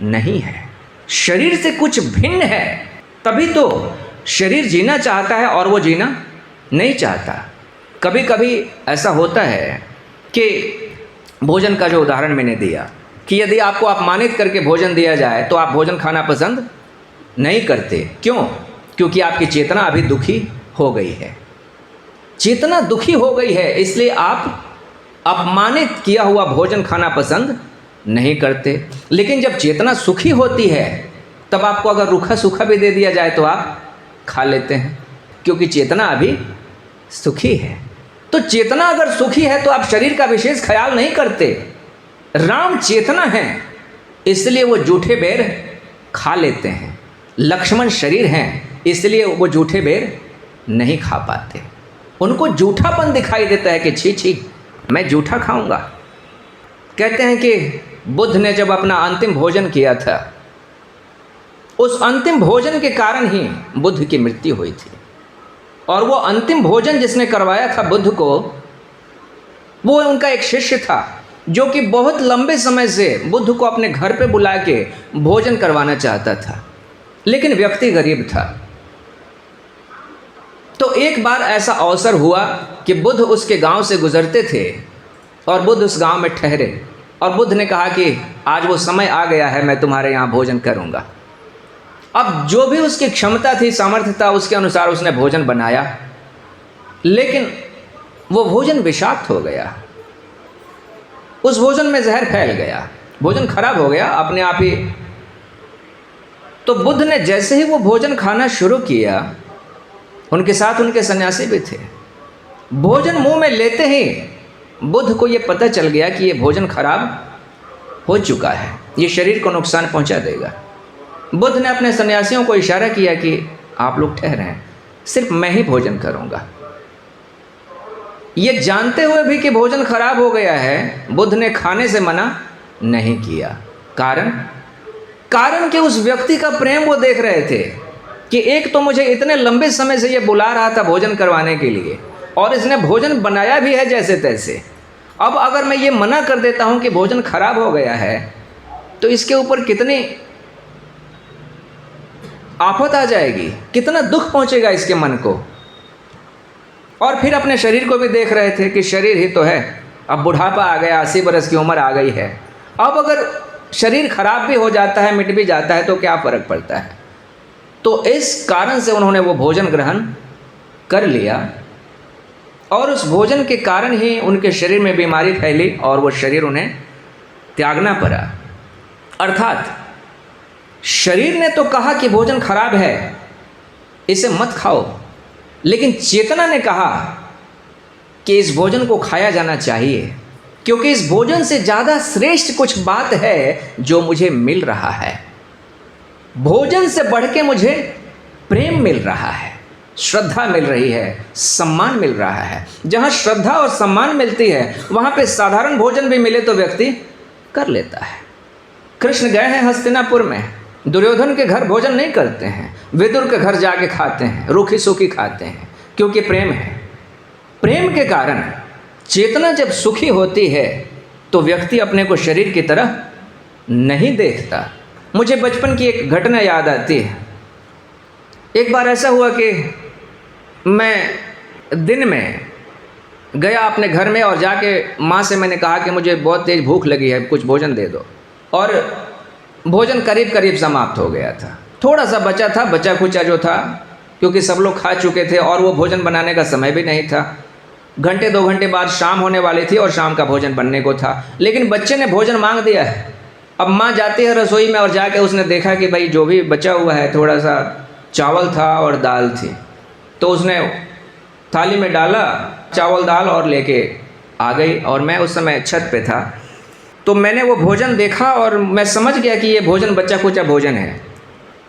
Speaker 1: नहीं है, शरीर से कुछ भिन्न है। तभी तो शरीर जीना चाहता है और वो जीना नहीं चाहता। कभी कभी ऐसा होता है कि भोजन का जो उदाहरण मैंने दिया कि यदि आपको अपमानित करके भोजन दिया जाए तो आप भोजन खाना पसंद नहीं करते। क्यों? क्योंकि आपकी चेतना अभी दुखी हो गई है। चेतना दुखी हो गई है, इसलिए आप अपमानित किया हुआ भोजन खाना पसंद नहीं करते। लेकिन जब चेतना सुखी होती है तब आपको अगर रूखा सूखा भी दे दिया जाए तो आप खा लेते हैं, क्योंकि चेतना अभी सुखी है। तो चेतना अगर सुखी है तो आप शरीर का विशेष ख्याल नहीं करते। राम चेतना है, इसलिए वो जूठे बेर खा लेते हैं। लक्ष्मण शरीर हैं, इसलिए वो जूठे बेर नहीं खा पाते। उनको जूठापन दिखाई देता है कि छी छी मैं जूठा खाऊंगा। कहते हैं कि बुद्ध ने जब अपना अंतिम भोजन किया था, उस अंतिम भोजन के कारण ही बुद्ध की मृत्यु हुई थी। और वो अंतिम भोजन जिसने करवाया था बुद्ध को, वो उनका एक शिष्य था जो कि बहुत लंबे समय से बुद्ध को अपने घर पे बुला के भोजन करवाना चाहता था, लेकिन व्यक्ति गरीब था। तो एक बार ऐसा अवसर हुआ कि बुद्ध उसके गांव से गुजरते थे और बुद्ध उस गांव में ठहरे और बुद्ध ने कहा कि आज वो समय आ गया है, मैं तुम्हारे यहाँ भोजन करूँगा। अब जो भी उसकी क्षमता थी, सामर्थ्य था, उसके अनुसार उसने भोजन बनाया, लेकिन वो भोजन विषाक्त हो गया। उस भोजन में जहर फैल गया, भोजन खराब हो गया अपने आप ही। तो बुद्ध ने जैसे ही वो भोजन खाना शुरू किया, उनके साथ उनके सन्यासी भी थे, भोजन मुंह में लेते ही बुद्ध को ये पता चल गया कि ये भोजन खराब हो चुका है, ये शरीर को नुकसान पहुंचा देगा। बुद्ध ने अपने सन्यासियों को इशारा किया कि आप लोग ठहरें, सिर्फ मैं ही भोजन करूंगा। ये जानते हुए भी कि भोजन खराब हो गया है, बुद्ध ने खाने से मना नहीं किया। कारण कि उस व्यक्ति का प्रेम वो देख रहे थे कि एक तो मुझे इतने लंबे समय से ये बुला रहा था भोजन करवाने के लिए, और इसने भोजन बनाया भी है जैसे तैसे। अब अगर मैं ये मना कर देता हूँ कि भोजन खराब हो गया है, तो इसके ऊपर कितनी आफत आ जाएगी, कितना दुख पहुँचेगा इसके मन को। और फिर अपने शरीर को भी देख रहे थे कि शरीर ही तो है, अब बुढ़ापा आ गया, 80 बरस की उम्र आ गई है। अब अगर शरीर खराब भी हो जाता है, मिट भी जाता है, तो क्या फ़र्क पड़ता है। तो इस कारण से उन्होंने वो भोजन ग्रहण कर लिया, और उस भोजन के कारण ही उनके शरीर में बीमारी फैली और वो शरीर उन्हें त्यागना पड़ा। अर्थात शरीर ने तो कहा कि भोजन खराब है, इसे मत खाओ, लेकिन चेतना ने कहा कि इस भोजन को खाया जाना चाहिए। क्योंकि इस भोजन से ज़्यादा श्रेष्ठ कुछ बात है जो मुझे मिल रहा है। भोजन से बढ़ के मुझे प्रेम मिल रहा है, श्रद्धा मिल रही है, सम्मान मिल रहा है। जहाँ श्रद्धा और सम्मान मिलती है वहाँ पे साधारण भोजन भी मिले तो व्यक्ति कर लेता है। कृष्ण गए हैं हस्तिनापुर में, दुर्योधन के घर भोजन नहीं करते हैं, विदुर के घर जाके खाते हैं, रूखी सूखी खाते हैं, क्योंकि प्रेम है। प्रेम के कारण चेतना जब सुखी होती है तो व्यक्ति अपने को शरीर की तरह नहीं देखता। मुझे बचपन की एक घटना याद आती है। एक बार ऐसा हुआ कि मैं दिन में गया अपने घर में और जाके माँ से मैंने कहा कि मुझे बहुत तेज़ भूख लगी है, कुछ भोजन दे दो। और भोजन करीब करीब समाप्त हो गया था, थोड़ा सा बचा था, बचा खुचा जो था, क्योंकि सब लोग खा चुके थे और वो भोजन बनाने का समय भी नहीं था। घंटे 2 घंटे बाद शाम होने वाली थी और शाम का भोजन बनने को था, लेकिन बच्चे ने भोजन मांग दिया है। अब माँ जाती है रसोई में और जाके उसने देखा कि भाई जो भी बचा हुआ है, थोड़ा सा चावल था और दाल थी, तो उसने थाली में डाला चावल दाल और लेके आ गई। और मैं उस समय छत पे था, तो मैंने वो भोजन देखा और मैं समझ गया कि ये भोजन बच्चा कुचा भोजन है।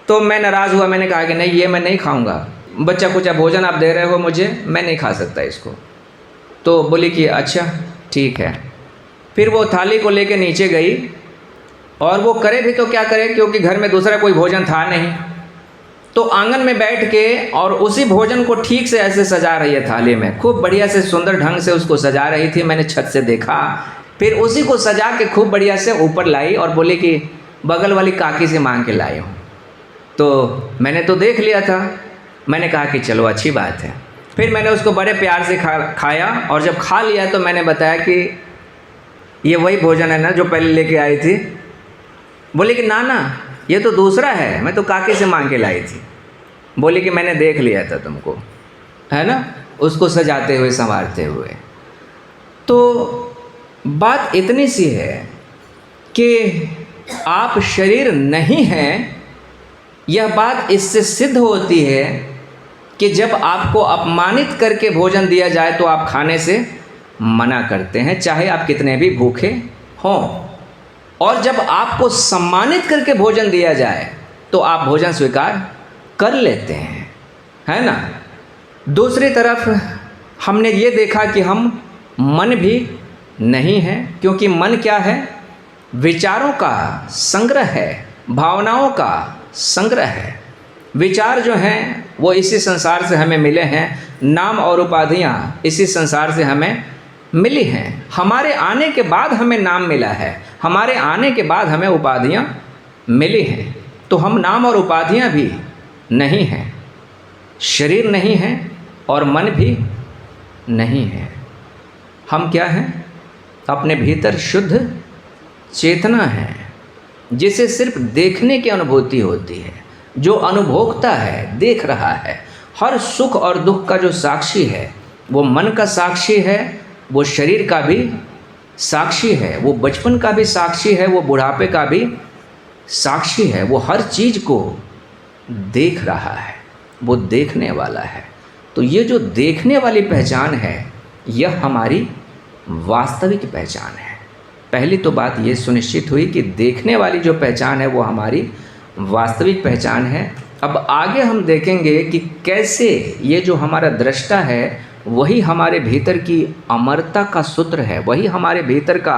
Speaker 1: तो मैं नाराज़ हुआ, मैंने कहा कि नहीं, ये मैं नहीं खाऊंगा, बच्चा कुचा भोजन आप दे रहे हो मुझे, मैं नहीं खा सकता इसको। तो बोली कि अच्छा ठीक है। फिर वो थाली को लेके नीचे गई और वो करे भी तो क्या करे, क्योंकि घर में दूसरा कोई भोजन था नहीं। तो आंगन में बैठ के और उसी भोजन को ठीक से ऐसे सजा रही है थाली में, खूब बढ़िया से सुंदर ढंग से उसको सजा रही थी। मैंने छत से देखा, फिर उसी को सजा के खूब बढ़िया से ऊपर लाई और बोली कि बगल वाली काकी से मांग के लाई हूँ। तो मैंने तो देख लिया था, मैंने कहा कि चलो अच्छी बात है। फिर मैंने उसको बड़े प्यार से खाया और जब खा लिया तो मैंने बताया कि ये वही भोजन है ना जो पहले लेके आई थी। बोली कि ना ये तो दूसरा है, मैं तो काकी से मांग के लाई थी। बोली कि मैंने देख लिया था तुमको, है ना, उसको सजाते हुए संवारते हुए। तो बात इतनी सी है कि आप शरीर नहीं हैं, यह बात इससे सिद्ध होती है कि जब आपको अपमानित करके भोजन दिया जाए तो आप खाने से मना करते हैं, चाहे आप कितने भी भूखे हों। और जब आपको सम्मानित करके भोजन दिया जाए तो आप भोजन स्वीकार कर लेते हैं, है ना। दूसरी तरफ हमने ये देखा कि हम मन भी नहीं है, क्योंकि मन क्या है, विचारों का संग्रह है, भावनाओं का संग्रह है। विचार जो हैं वो इसी संसार से हमें मिले हैं, नाम और उपाधियाँ इसी संसार से हमें मिली हैं। हमारे आने के बाद हमें नाम मिला है, हमारे आने के बाद हमें उपाधियाँ मिली हैं। तो हम नाम और उपाधियाँ भी नहीं हैं, शरीर नहीं है और मन भी नहीं है। हम क्या हैं, अपने भीतर शुद्ध चेतना है, जिसे सिर्फ देखने की अनुभूति होती है। जो अनुभोक्ता है, देख रहा है, हर सुख और दुख का जो साक्षी है वो मन का साक्षी है, वो शरीर का भी साक्षी है, वो बचपन का भी साक्षी है, वो बुढ़ापे का भी साक्षी है। वो हर चीज़ को देख रहा है, वो देखने वाला है। तो ये जो देखने वाली पहचान है यह हमारी वास्तविक पहचान है। पहली तो बात ये सुनिश्चित हुई कि देखने वाली जो पहचान है वो हमारी वास्तविक पहचान है। अब आगे हम देखेंगे कि कैसे ये जो हमारा दृष्टा है वही हमारे भीतर की अमरता का सूत्र है, वही हमारे भीतर का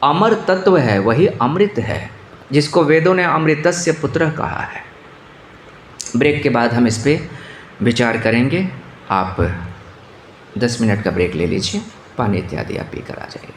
Speaker 1: अमर तत्व है, वही अमृत है, जिसको वेदों ने अमृतस्य पुत्र कहा है। ब्रेक के बाद हम इस पर विचार करेंगे। आप 10 मिनट का ब्रेक ले लीजिए, पानी इत्यादि आप पी कर आ जाइए।